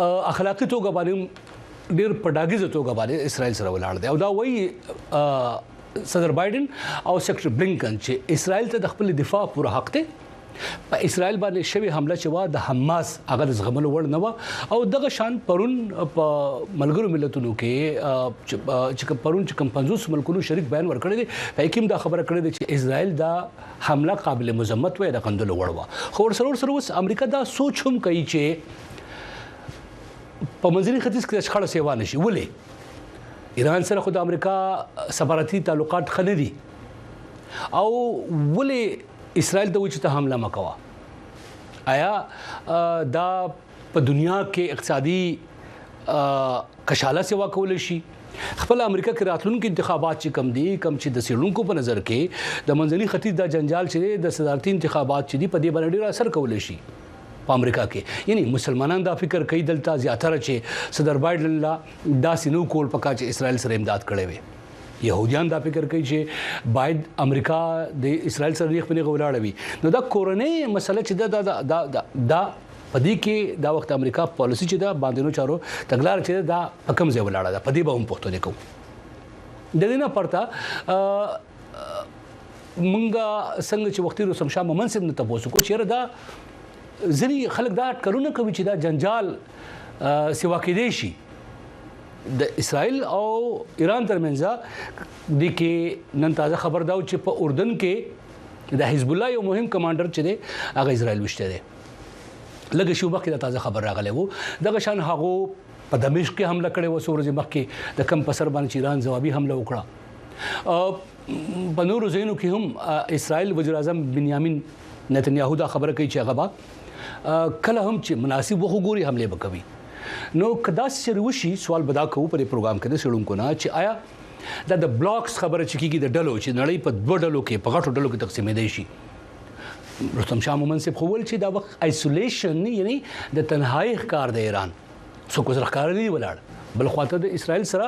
A: اخلاقی توګه باندې ډیر پډاګیزه توګه باندې اسرائیل سره ولاړ دی او دا وایي صدر بایدن او سیکرټری بلینکن چې اسرائیل ته د خپل دفاع پوره حق دی په اسرائیل باندې شوی حمله چې وا د حماس هغه زغمل وړ نه و او دغه شان پرون په ملګرو ملتونو کې چې پرون چې کم 50 ملکونو شریک بیان ورکړی دی په کوم دا خبره کړې ده چې اسرائیل دا حمله قابل مذمت وي د قندل وړ و خو سره اوس امریکا دا سوچ هم کوي چې په منځني ختیځ کې شخړه سیوا نشي ولې ایران سره خو د امریکا سفارتي تعلقات خنه دي او ولې اسرائیل ته وچ ته حمله مکوا آیا دا په دنیا کې اقتصادي کشاله سیوا کول شي خپل امریکا کې راتلونکو انتخابات چې کم دي کم چې د سیړونکو په نظر کې د منځني ختیځ د جنجال چې د صدارتي انتخابات چې دي په دې باندې ډیر اثر کول شي په امریکا کې یعنی مسلمانان دا فکر کوي دلته زیاتره چې صدر بایدن لا داسې نو کول پکا چې اسرائیل سره امداد کړي وي يهوديان دا فکر کوي چې باید امریکا د اسرائیل سره یې خپل غوړاړوي نو دا کورنۍ مسله چې دا پدې کې دا وخت امریکا پالیسی چې دا باندې چارو تګلار چې دا حکم ځای ولاړه ده پدې به هم پښتو لیکو د دې نه پرتا مونږه څنګه چې وختي رسم شاه منصب نه تاسو کو چیرې دا ځنی خلک دا اټکلونه کوي چې دا جنجال سیوا کېدی شي د اسرائیل او ایران ترمنځ د کې نن تازه خبر دا چې په اردن کې د حزب الله یو مهم کمانډر چې دی هغه اسرائیل وشته دی لږ شو مخکې دا تازه خبر راغلی وو دغه شان هغه په دمشق کې حمله کړې و سورج مخکې د کم پسر باندې ایران جوابي حمله وکړه په نورو ځایونو کې هم اسرائیل وزیر اعظم بنیامین نتنیاهو دا خبره کوي چې هغه کله هم چې مناسب وګوري حمله وکوي نو کدا سروشي سوال بدا کوو په پروګرام کې د سړونکو نه چې آیا دا د بلاکس خبره چې کیږي د ډلو چې نړۍ په دوه ډلو کې په غټو ډلو کې تقسیم دی شي رستم شاه منصب خو ول چې دا وخت آیسولیشن یعنی د تنهایی ښکار د ایران څوک سره ښکار دی ولاړ بل خواته د اسرائیل سره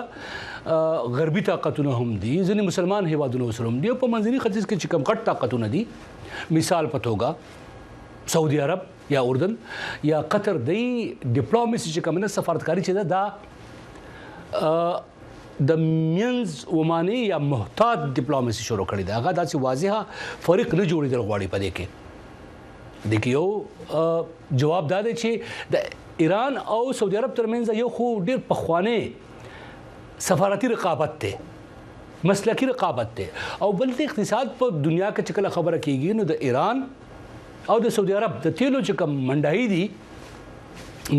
A: غربي طاقتونه هم دي ځینې مسلمان هیوادونو سره هم دي په منځني ختیځ کې چې کم غټ طاقتونه دي مثال په توګه سعودي عرب یا اردن یا قطر دی ډیپلوماسي چې کومه سفارتکاری چې دا د مینز ومانی یا محتاط ډیپلوماسي شروع کړې ده هغه داسې واضحه فرق نه جوړېدل غواړي په دې کې د کیو جواب دا دی چې د ایران او سعودي عرب ترمنځ یو خو ډیر پخوانه سفارتي رقابت ته مسلکی رقابت ته او بل د اقتصاد په دنیا کې چې کله خبره کیږي نو د ایران او د سعودي عرب د تیلو چې کوم منډای دي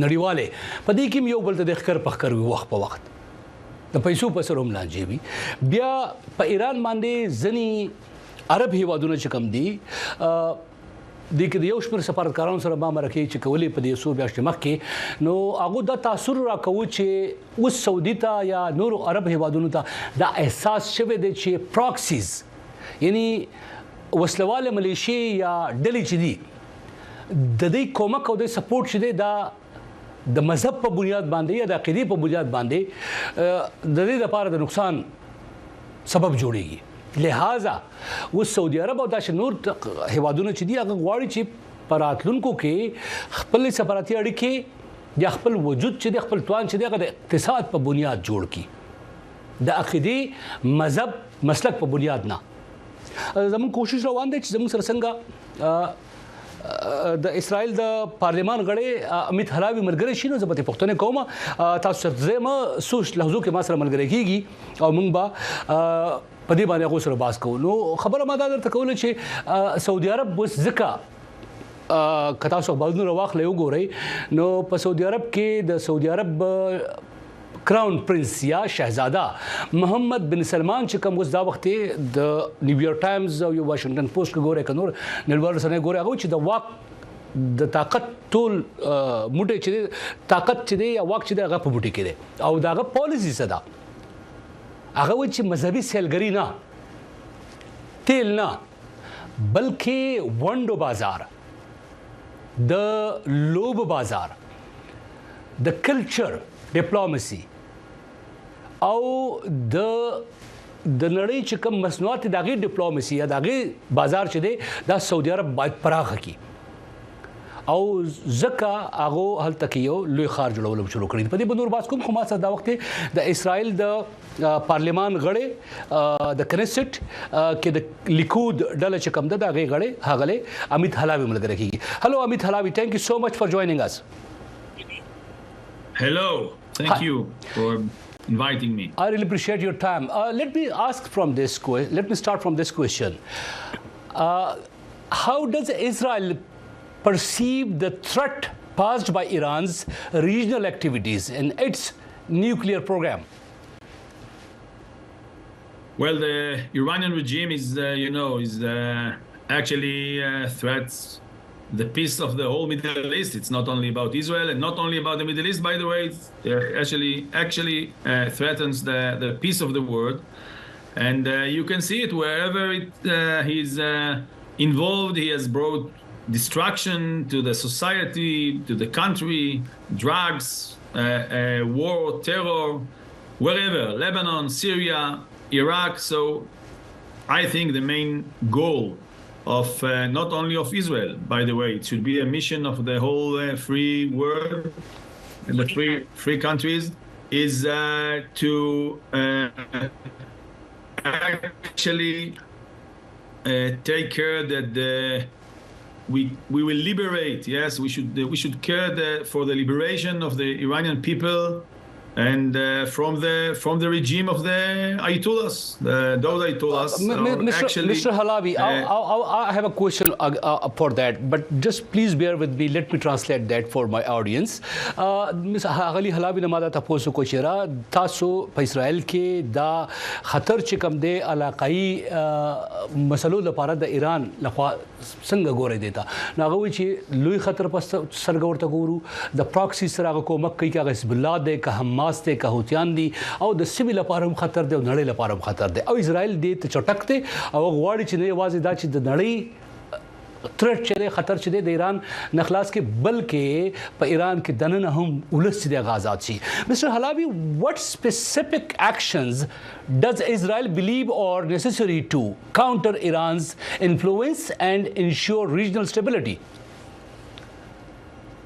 A: نړیواله په دې کې یو بل ته د ښکر پخکر وي وخت په وخت د پیسو په سر هم لانجی وي بیا په ایران باندې ځنی عرب هیوادونه چې کوم دي د کې یو شمېر سفارتکارانو سره ما مرکه چې کولې په دې سو بیاشت مخ کې نو هغه د تاثیر را کوي چې اوس سعودي ته یا نور عرب هیوادونو ته دا احساس شوه دی چې پراکسیز یعنی وسلواله ملیشي یا ډلې چې دي د دې کومک او د سپورټ چې دی دا د مذهب په بنیاد باندې یا د عقیدې په بنیاد باندې د دې لپاره د نقصان سبب جوړيږي. لہذا و سعودي عرب او د نور هیوادونو چې دی هغه غواړي چې پراتلونکو کې خپل سفارتي اړیکې یا خپل وجود چې د خپل توان چې د اقتصاد په بنیاد جوړ کړي د عقیدې مذهب مسلک په بنیاد نه. زموږ کوشش روان دی چې زموږ سره څنګه د اسرائیل د پارلمان غړي امیت حلاوی ملګری شي. نو زه به پښتنه کوم تاسو زما سوچ لحظو کې ما سره ملګری کیږي او موږ به په دې باندې غوښره باس کوو. نو خبره ما دا درته کوله چې سعودي عرب وس ځکه کتا څو خبرونه واخلې وګورئ نو په سعودي عرب کې د سعودي عرب کراون پرنس یا شهزاده محمد بن سلمان چې کوم اوس دا وخت د نیویارک ټایمز او واشنگټن پوسټ کې ګوري کنور نړیوال رسنۍ ګوري هغه چې د واک د طاقت ټول موټي چې طاقت چې دی یا واک چې دی هغه په موټي کې دی او داغه پالیسی صدا هغه و چې مذهبي سیلګری نه تیل نه بلکې وندو بازار د لوب بازار د کلچر ډیپلوماسي او د نړۍ چې کوم مصنوعات دغه ډیپلوماسي یا دغه بازار چې دی دا سعودي عرب باید پراخه کی او ځکه هغه هلته کې یو لوی خار جوړول شروع کړی. په دې بنور باس کوم خو ما سره دا وخت د اسرائیل د پارلمان غړي د کنیسټ کې د لیکود ډله چې کوم د هغه غړي هغه امیت حلاوی ملګری کیږي. هلو امیت حلاوی, thank you so much for joining us.
H: Hello, thank you for inviting me.
A: I really appreciate your time. Let me start from this question. How does Israel perceive the threat posed by Iran's regional activities in its nuclear program?
H: Well, the Iranian regime is actually threats the peace of the whole Middle East. It's not only about Israel and not only about the Middle East, by the way. It actually threatens the peace of the world. And you can see it wherever he's involved. He has brought destruction to the society, to the country, drugs, war, terror, wherever, Lebanon, Syria, Iraq. So I think the main goal of not only of Israel, by the way, it should be a mission of the whole free world, the free countries, is to actually take care that we will liberate. Yes, we should care for the liberation of the Iranian people and from the regime of the Ayatollahs, those Ayatollahs.
A: Mr. Halabi, I have a question for that, but just please bear with me. Let me translate that for my audience. Mr. Halabi ne mada taposu ko chira taso په اسرائیل کې دا خطر چې کوم دی علاقائی مسلو لپاره د ایران لخوا څنګه ګوري دیتا ناغوي چې لوی خطر په سرګورته ګورو د پراکسی سره کومک کوي چې حزب الله د حماس ته کهوتیان دي او د سیویل لپاره هم خطر دی او نړۍ لپاره هم خطر دی او اسرائیل دې ته چټک دی او غواړي چې نه یوازې دا چې د نړۍ ترټ چې خطر چې د ایران نخلاص کې بلکې په ایران کې دننه هم ولس د آزاد شي. Mr. Halabi, what specific actions does Israel believe are necessary to counter Iran's influence and ensure regional stability?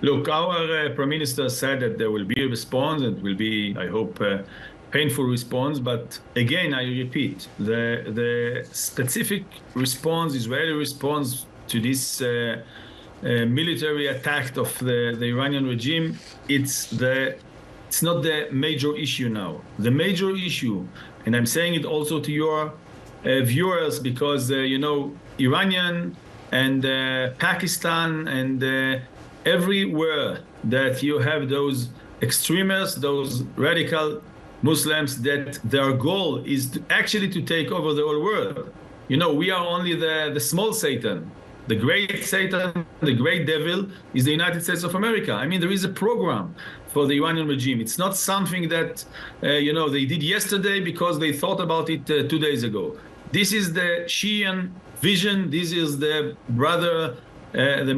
H: Look, our Prime Minister said that there will be a response. It will be, I hope, painful response. But again, I repeat, the specific response, Israeli response to this military attack of the Iranian regime, it's not the major issue now. The major issue, and I'm saying it also to your viewers, because Iranian and Pakistan and everywhere that you have those extremists, those radical Muslims, that their goal is actually to take over the whole world. We are only the small Satan. The great Satan, the great devil, is the United States of America. I mean, there is a program for the Iranian regime. It's not something that, they did yesterday because they thought about it 2 days ago. This is the Shian vision. This is the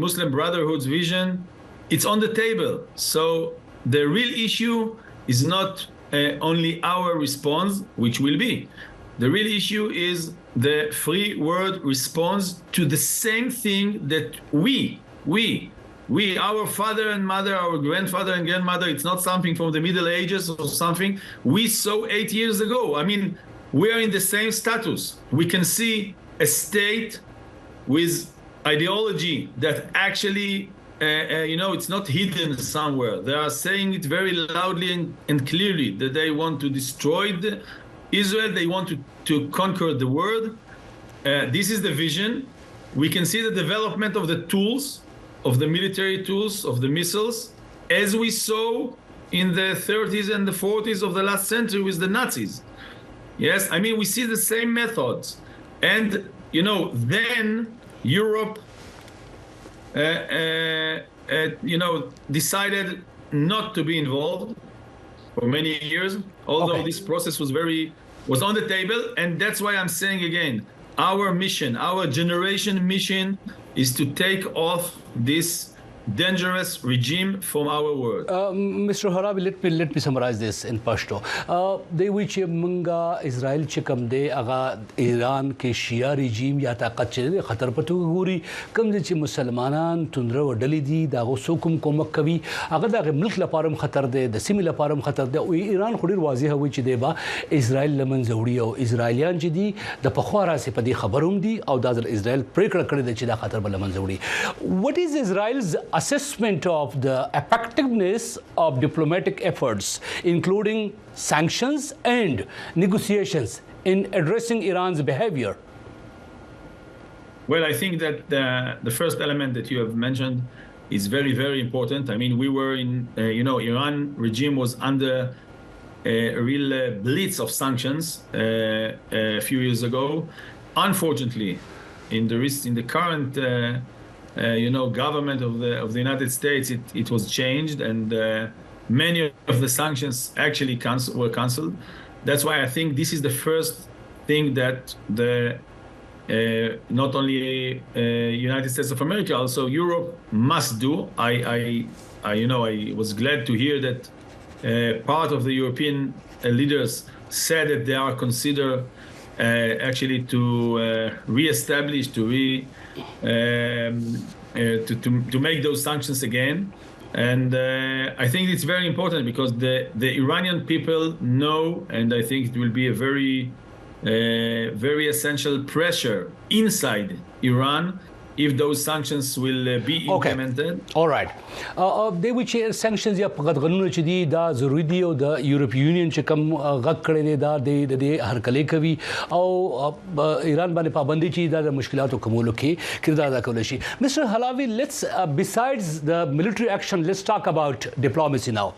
H: Muslim Brotherhood's vision. It's on the table. So the real issue is not only our response, which will be. The real issue is the free world response to the same thing that we, our father and mother, our grandfather and grandmother, it's not something from the Middle Ages or something we saw 8 years ago. I mean, we are in the same status. We can see a state with ideology that actually, it's not hidden somewhere. They are saying it very loudly and clearly that they want to destroy Israel. They want to conquer the world. This is the vision. We can see the development of the tools, of the military tools, of the missiles, as we saw in the 30s and the 40s of the last century with the Nazis. Yes, I mean, we see the same methods. And, then Europe, decided not to be involved for many years, although this process was on the table. And that's why I'm saying again, our mission, our generation mission is to take off this dangerous regime from our world.
A: Mr. Harabi, let me summarize this in Pashto. The which munga Israel chikam de aga Iran ke Shia regime ya taqat chhe khatar patu guri kam je Musalmanan tundra wadali di da gosukum komak kavi aga da mulk la param khatar de the simila param khatar de Iran khudir wazi ha which de ba Israel laman zawdi au Israelian jidi da pakhwara se padi khabarum di au da Israel prekra kare de chida khatar laman zawdi. What is Israel's assessment of the effectiveness of diplomatic efforts, including sanctions and negotiations, in addressing Iran's behavior?
H: Well, I think that the first element that you have mentioned is very, very important. I mean, we were in, Iran regime was under a real blitz of sanctions a few years ago. Unfortunately, in the current government of the United States, it was changed, and many of the sanctions actually were cancelled. That's why I think this is the first thing that the not only United States of America, also Europe must do. I was glad to hear that part of the European leaders said that they are considered actually to re-establish, to make those sanctions again. And I think it's very important because the Iranian people know, and I think it will be a very essential pressure inside Iran if those sanctions will be implemented.
A: All right. They which sanctions ya pagat ganun chidi da zaruri di o da European Union chikam gag kare da de har kale kavi au Iran bane pabandi chi da mushkilat o kamul ke kirdar da kawleshi. Mr. Halavi, let's besides the military action, let's talk about diplomacy now.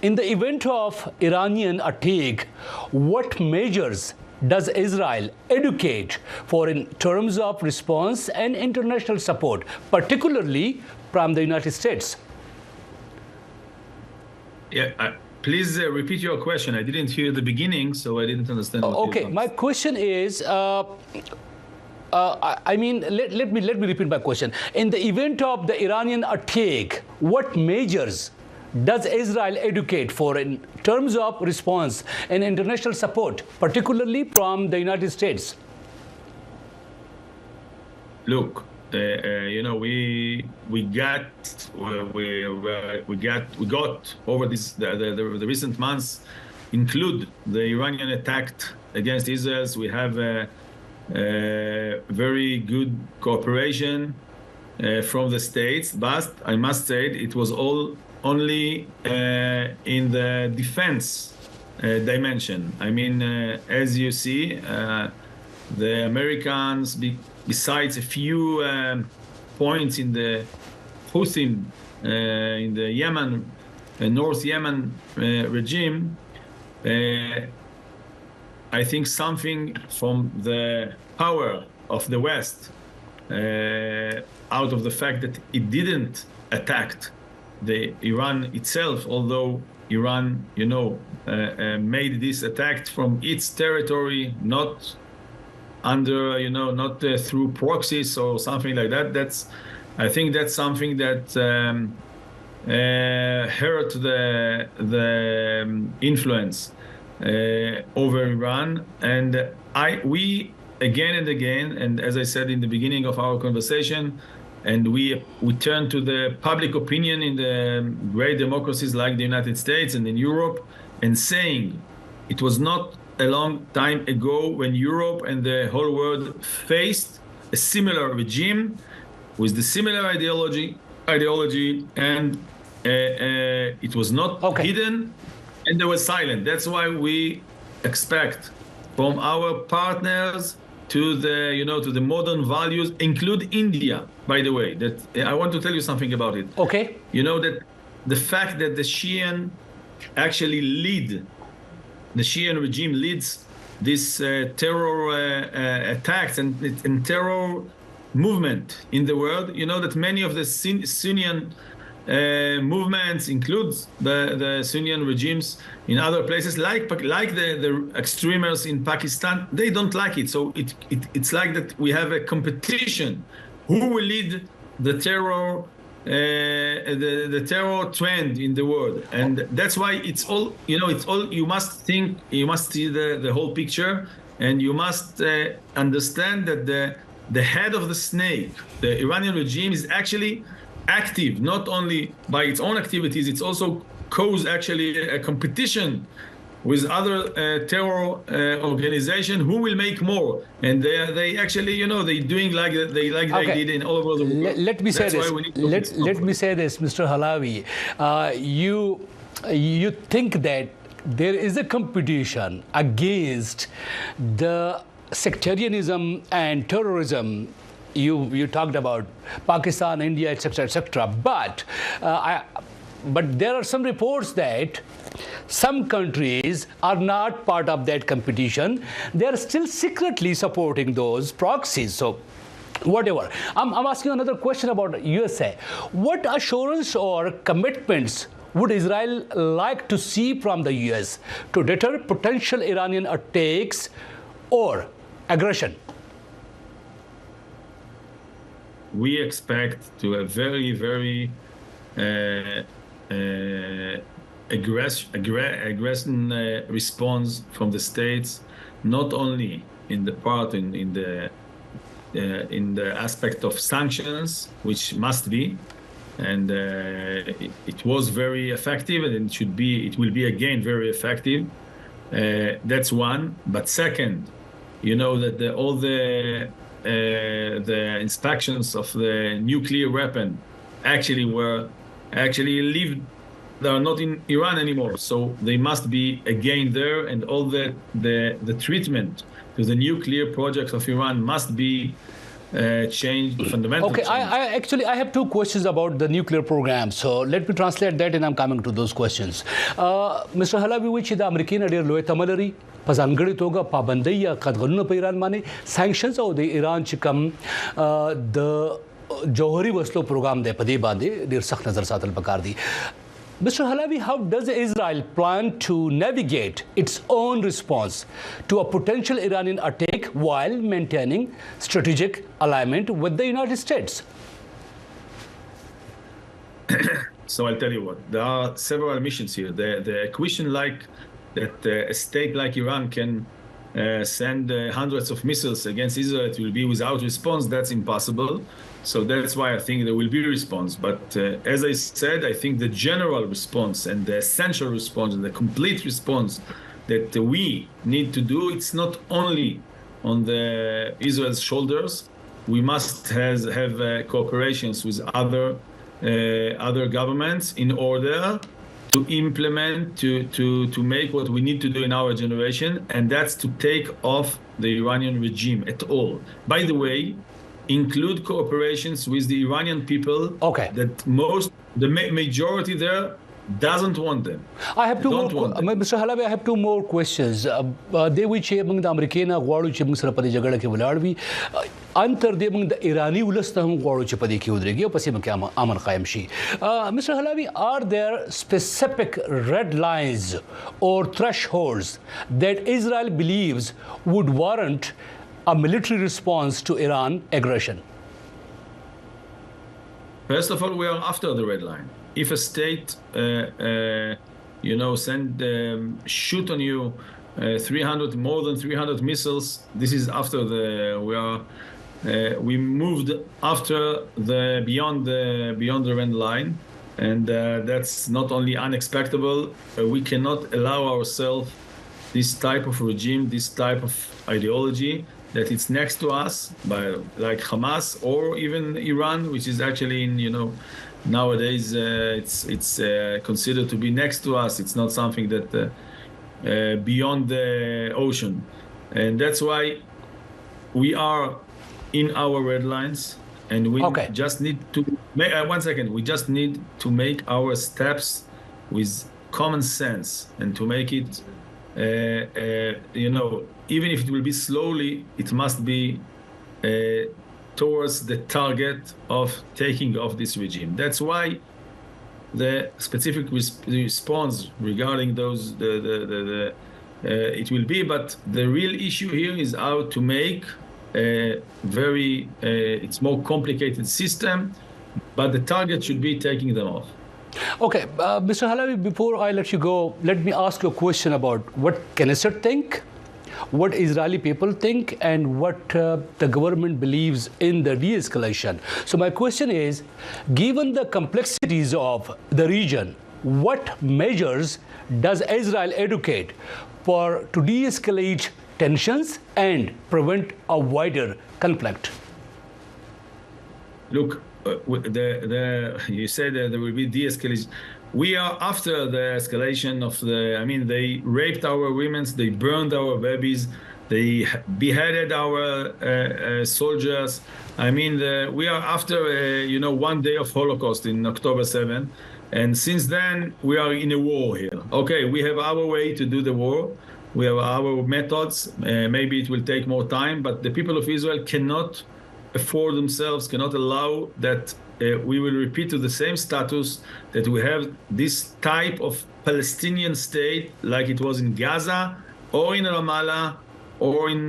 A: In the event of Iranian attack, what measures does Israel advocate for in terms of response and international support, particularly from the United States?
H: Yeah, please repeat your question. I didn't hear the beginning, so I didn't understand.
A: Okay, my question is, let me repeat my question. In the event of the Iranian attack, what measures does Israel advocate for in terms of response and international support, particularly from the United States?
H: Look, we got over the recent months, include the Iranian attack against Israel. We have a very good cooperation from the states, but I must say it was only in the defense dimension. I mean, as you see, the Americans, besides a few points in the Houthi, in the Yemen, North Yemen regime, I think something from the power of the West, out of the fact that it didn't attack the Iran itself, although Iran, made this attack from its territory, not under, not through proxies or something like that. I think that's something that hurt the influence over Iran. And we again and again, and as I said in the beginning of our conversation, and we turn to the public opinion in the great democracies like the United States and in Europe, and saying it was not a long time ago when Europe and the whole world faced a similar regime with the similar ideology, and it was not hidden, and they were silent. That's why we expect from our partners to the modern values, include India, by the way. That I want to tell you something about it.
A: Okay.
H: That the fact that the Shian actually the Shian regime leads this terror attacks and terror movement in the world. That many of the Sunni movements includes the Sunni regimes in other places, like the extremists in Pakistan. They don't like it, so it's like that we have a competition who will lead the terror the terror trend in the world, and that's why it's all you must see the whole picture, and you must understand that the head of the snake, the Iranian regime, is actually active not only by its own activities, it's also cause actually a competition with other terror organizations who will make more, and they actually they doing like they did in all over the world.
A: Let me say this. Let me say this, Mr. Halawi. You think that there is a competition against the sectarianism and terrorism. You talked about Pakistan, India, etc., but there are some reports that some countries are not part of that competition. They are still secretly supporting those proxies. So, whatever. I'm asking another question about USA. What assurance or commitments would Israel like to see from the US to deter potential Iranian attacks or aggression?
H: We expect to a very, very aggressive response from the states, not only in the aspect of sanctions, which must be, and it was very effective, and it will be again very effective. That's one. But second, that all the inspections of the nuclear weapon actually lived. They are not in Iran anymore, so they must be again there, and all the treatment to the nuclear projects of Iran must be changed fundamentally.
A: Okay, I have two questions about the nuclear program, so let me translate that, and I'm coming to those questions. Mr. Halawi, which is the American idea loy tamalari پزانګړي توګه پابندۍ یا قدغنونه په ایران باندې سانکشنز او د ایران چې کوم د جوهري وسلو پروګرام دی په دې باندې ډیر سخت نظر ساتل پکار دي. Mr. Halawi, how does Israel plan to navigate its own response to a potential Iranian attack while maintaining strategic alignment with the United States?
H: So I'll tell you what, there are several missions here. The equation that a state like Iran can send hundreds of missiles against Israel, it will be without response. That's impossible. So that's why I think there will be a response. But as I said, I think the general response and the essential response and the complete response that we need to do, it's not only on the Israel's shoulders. We must have cooperations with other governments in order to implement, to make what we need to do in our generation, and that's to take off the Iranian regime at all. By the way, include cooperations with the Iranian people.
A: Okay.
H: That the majority there doesn't want them.
A: I have two more, Mr. Halawi, I have two more questions. They which among the American غواړو چې موږ سره په دې جګړه کې ولاړ وي انتر دې موږ د ایرانی ولس ته هم غواړو چې په دې کې ودرېږي او په سیمه کې امن قائم شي. Mr. Halawi, are there specific red lines or thresholds that Israel believes would warrant a military response to Iran aggression?
H: First of all, we are after the red line. If a state, shoot on you 300, more than 300 missiles, this is after we moved after beyond the red line, and that's not only unacceptable. We cannot allow ourselves this type of regime, this type of ideology that it's next to us, like Hamas or even Iran, which is actually nowadays it's considered to be next to us. It's not something that beyond the ocean, and that's why we are in our red lines, and we just need to we just need to make our steps with common sense and to make it even if it will be slowly, it must be towards the target of taking off this regime. That's why the specific response regarding those it will be, but the real issue here is how to make it's more complicated system, but the target should be taking them off.
A: Okay, Mr. Halabi, before I let you go, let me ask you a question about what Knesset think, what Israeli people think, and what the government believes in the de-escalation. So my question is, given the complexities of the region, what measures does Israel advocate to de-escalate tensions and prevent a wider conflict?
H: Look, you said that there will be de-escalation. We are after the escalation of they raped our women, they burned our babies, they beheaded our soldiers. We are after, 1 day of Holocaust in October 7. And since then, we are in a war here. Okay, we have our way to do the war. We have our methods. Maybe it will take more time, but the people of Israel cannot afford themselves, cannot allow that we will repeat to the same status that we have this type of Palestinian state like it was in Gaza or in Ramallah or in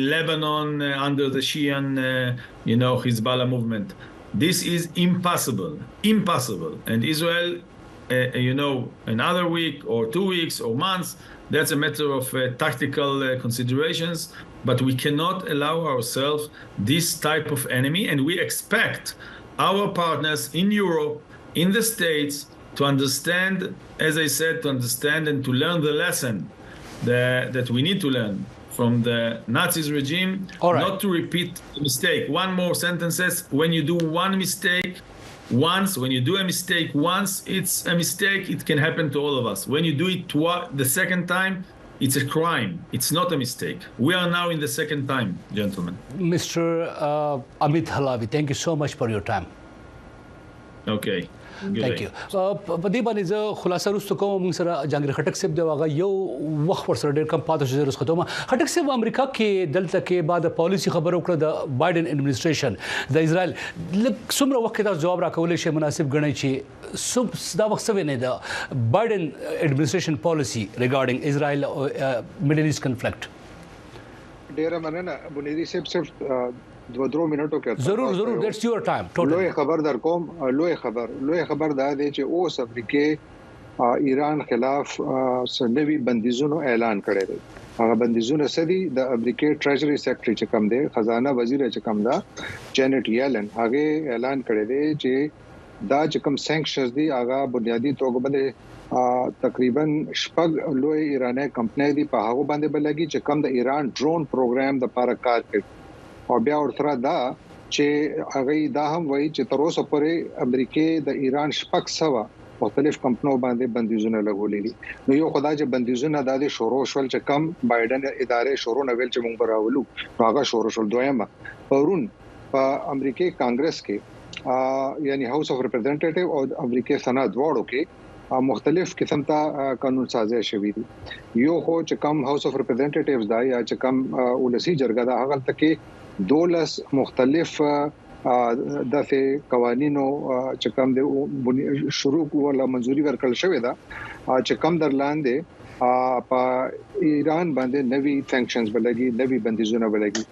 H: Lebanon under the Shian, Hezbollah movement. This is impossible. And Israel, another week or 2 weeks or months, that's a matter of tactical considerations, but we cannot allow ourselves this type of enemy, and we expect our partners in Europe, in the States, to understand, as I said, to understand and to learn the lesson that we need to learn from the Nazis regime, not to repeat the mistake. One more sentences. When you do one mistake once, when you do a mistake once, it's a mistake. It can happen to all of us. When you do it the second time, it's a crime. It's not a mistake. We are now in the second time, gentlemen.
A: Mr. Amit Halabi, thank you so much for your time.
H: Okay.
A: Thank you. په دې باندې زه خلاصه وروسته کوم موږ سره جنگل خټک صاحب دی هغه یو وخت ور سره ډېر کم پاتې شو زه ختمه خټک صاحب امریکا کې دلته کې بعد پالیسی خبر وکړه د بایدن اډمنسټریشن د اسرائیل څومره وخت دا جواب راکولې شي مناسب ګڼي چې دا وخت څه نه ده بایدن اډمنسټریشن پالیسی ریګارډینګ اسرائیل میډل ایست کنفلکټ
I: ډېر مننه بنيري صاحب 2 منټو کې
A: ضرور that's your time
I: لوی خبر در کوم لوی خبر دا دی چې اوس امریکا ایران خلاف سنوي بندیزونو اعلان کړی دی هغه بندیزونه سدي د امریکا ټریجري سیکریټری چې کوم دی خزانه وزیر چې کوم دا جینټ یلن هغه اعلان کړی دی چې دا چې کوم سانکشنز دي هغه بنیادی توګه باندې تقریبا شپږ لوی ایراني کمپنۍ دي په هغه باندې بلګي چې کوم د ایران ډرون پروګرام د لپاره کار کوي او بیا ورته دا چې هغه دا هم وایي چې تر اوسه پورې امریکا د ایران شپږ سوا مختلف کمپنیو باندې بندیزونه لګولې دي نو یو خدای چې بندیزونه د شروع شول چې کم بایدن ادارې شروع نویل چې موږ براولو هغه شروع شول دویمه پرون په امریکا کانګرس کې یعنی هاوس اف ریپرزینټیټیو او امریکا سنا دواړو کې مختلف قسم ته قانون سازي شوی دي یو خو چې کم هاوس اف ریپرزینټیټیوز دا یا چې کم ولسی جرګه دا هغه تکي 12 مختلف دغه قوانینو چې کوم د شروع ولا منځوري ورکړل شوې ده چې کوم درلاندې په ایران باندې نوي سانکشنز بلګي نوي بندیزونه بلګي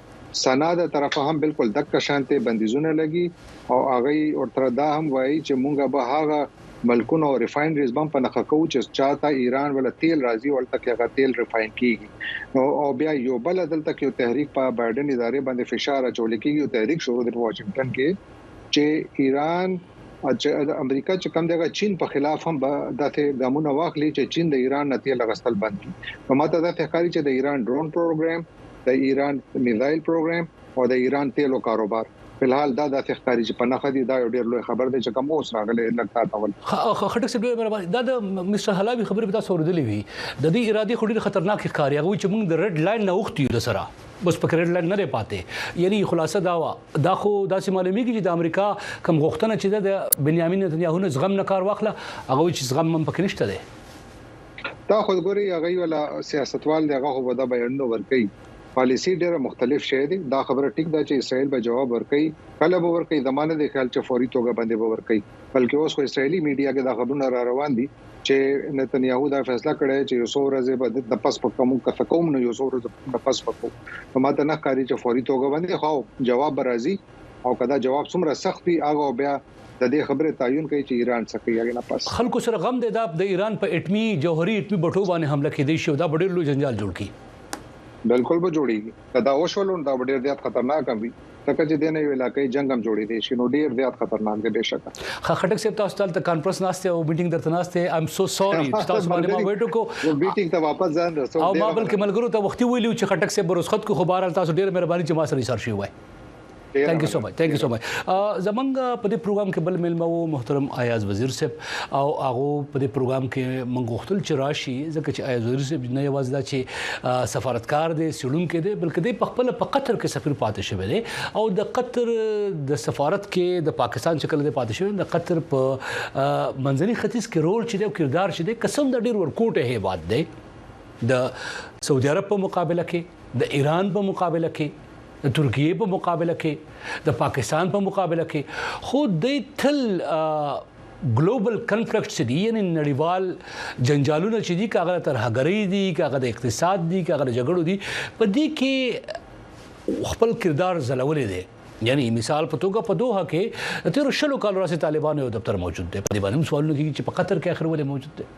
I: سنا د طرفه هم بالکل دک شانته بندیزونه لګي او هغه ورته دا هم وایي چې مونږه به هغه ملکونو ریفاینریز بم په نخښه کوو چې چاته ایران ولا تیل راځي ولته کې هغه تیل ریفاین کیږي او بیا یو بل دلته کې تحریک په بایدن ادارې باندې فشار اچول کیږي او تحریک شروع د واشنگټن کې چې ایران چې امریکا چې کوم دغه چین په خلاف هم دته ګامونه واخلي چې چین د ایران نه تیل غستل بند کړي په ماته د ښکاری چې د ایران ډرون پروګرام د ایران میزایل پروګرام او د ایران تیلو کاروبار په الحال دا د ښکاری چې په نخښه دي دا ډېر لوی خبر دی چې کوم اوس راغلی لګتا تاول
A: خټک څه ډېر برابر دا د مستر حلاوی خبره به تاسو ورېدلې وي د دې ارادي خوري خطرناک ښکاری هغه چې موږ د ریډ لاین نه وختي د سره بس په ریډ لاین نه پاتې یعنی خلاصه دا خو داسې معلومیږي چې د امریکا کوم غوښتنه چې د بنیامین نتنیاهو نه زغم نه کار واخله هغه چې زغم هم پکې نشته دی
I: دا خو ګوري هغه ولا سیاستوال دغه هو ودا بیان ورکړي پالیسی ډیره مختلف شې دي دا خبره ټیک ده چې اسرائیل به جواب ورکړي کله به ورکړي زمانه د خیال چې فوري توګه باندې به ورکړي بلکې اوس خو اسرائیلي میډیا کې دا خبرونه را روان دي چې نتنیاهو دا فیصله کړی چې یو څو ورځې بعد د پس په کوم نو یو څو ورځې د پس په کومه ته نه کاری چې فوري توګه باندې خو جواب راځي او کدا جواب څومره سخت وي هغه بیا د دې خبره تعین کوي چې ایران څه کوي نه پس
A: خلکو سره غم دی د ایران په اټمي جوهري اټمي بټو باندې حمله کېدی شو دا ډېر لوی جنجال جوړ کی
I: بالکل به جوړیږي دا اوشولون دا ډېر زیات خطرناک وي تکه چې دنه یو علاقې جنگ هم جوړې دي شنو ډېر زیات خطرناک دی بهشکه
A: خټک صاحب تاسو ته کانفرنس ناشته او میټینګ درته ناشته آی ایم سو سوري تاسو باندې ما وېټو کو
I: میټینګ ته واپس ځان رسو
A: او ما بلکې ملګرو ته وختي ویلو چې خټک صاحب برسخت کو خبر تاسو ډېر مهرباني چې ما سره اشاره شوی وای ثانک یو سو مچ زمونږ په دې پروګرام کې بل ملمو محترم ایاز وزیر صاحب او هغه په دې پروګرام کې موږ غوښتل چې راشي ځکه چې ایاز وزیر صاحب نه یوازې دا چې سفارتکار دی سیډون کې دی بلکې د خپل په قطر کې سفیر پاتې شوی دی او د قطر د سفارت کې د پاکستان شکل دی پاتې شوی د قطر په منځني ختیځ کې رول چې دی او کردار چې دی قسم د ډیر ورکوټه هیواد دی د سعودي عرب په مقابله کې د ایران په مقابله کې د ترکیه په مقابله کې د پاکستان په مقابله کې خو د تل ګلوبل کنفلیکټ دي یعنی نړیوال جنجالونه چې دي کاغه تر هغړې دي کاغه د اقتصاد دي کاغه د جګړو دي په دې کې خپل کردار زلولې دي یعنی مثال په توګه په دوحه کې تیر شلو کال راځي طالبانو یو دفتر موجود دی په دې باندې سوالونه کیږي چې په قطر کې اخر ولې موجود دی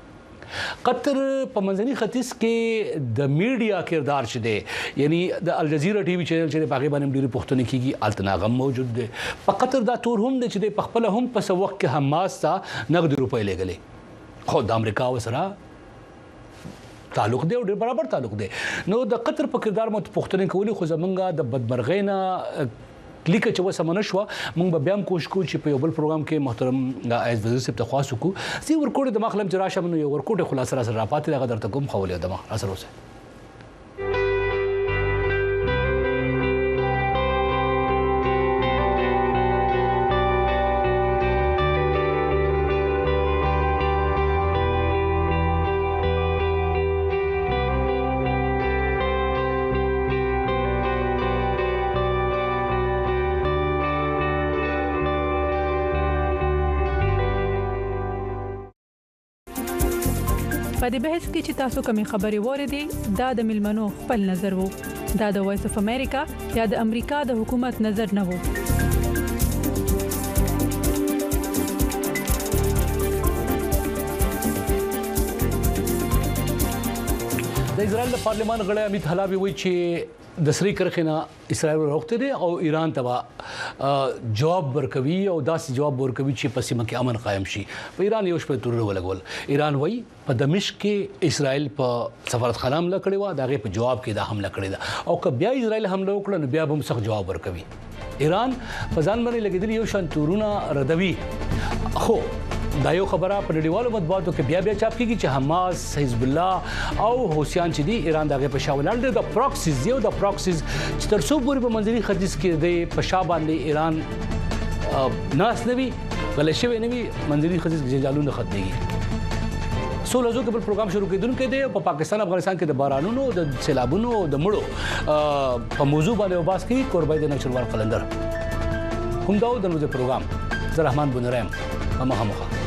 A: قطر په منځني ختیځ کې د میډیا کردار چي دي یعنی د الجزیره ټي وي چینل چې په هغه باندې ډېری پښتني کیږي التناغم موجود دي په قطر دا تور هم دي چې په خپل هم په وخت کې حماس ته نقد روپۍ لګلې خو د امریکا سره تعلق دی او ډېر برابر تعلق دی نو د قطر په کردار مت پښتني کولی خو زمونږه د بدمرغینا لیکه چې وسمنه شو موږ به بیا هم کوشش کوو چې په یو بل پروګرام کې محترم ایاز وزیر صاحب ته خواست وکړو سی ورکوټ د مخلم چې راشه نو یو ورکوټ خلاصه را پاتې دغه درته کوم خولې د مخ اثر اوسه
J: په دې بحث کې چې تاسو کومې خبرې وریدي دا د ملمنو خپل نظر وو دا د وایس اف امریکا یا د امریکا د حکومت نظر نه وو
A: د اسرائیل د پارلمان غړی امیت حلاوی وایي چې د سری کرخنه اسرائیل وروخته دي او ایران ته جواب ورکوي او داسې جواب ورکوي چې په سیمه کې امن قائم شي په ایران یو شپه تور ولګول ایران وایي په دمشق کې اسرائیل په سفارتخانه حمله کړې و دغه په جواب کې دا حمله کړې ده او که بیا اسرائیل حمله وکړي نو بیا هم سخت جواب ورکوي ایران په ځان باندې لګیدلی یو شان تورونه ردوي خو دا یو خبره په نړیوالو مطبوعاتو کې بیا چاپ کیږي چې حماس حزب الله او حوثیان چې دي ایران دغه په شاولان دي د پروکسیز یو د پروکسیز چې تر څو پورې په منځري ختیځ کې د پشا باندې ایران ناس نوي غلشوي نوي منځري ختیځ کې جنجالونه ختميږي سولزو کې بل پروګرام شروع کېدونکو دی په پاکستان افغانستان کې د بارانونو د سیلابونو د مړو په موضوع باندې وباس کوي قربای د نشروال قلندر هم دا د نوو پروګرام زه رحمان بنرام مخه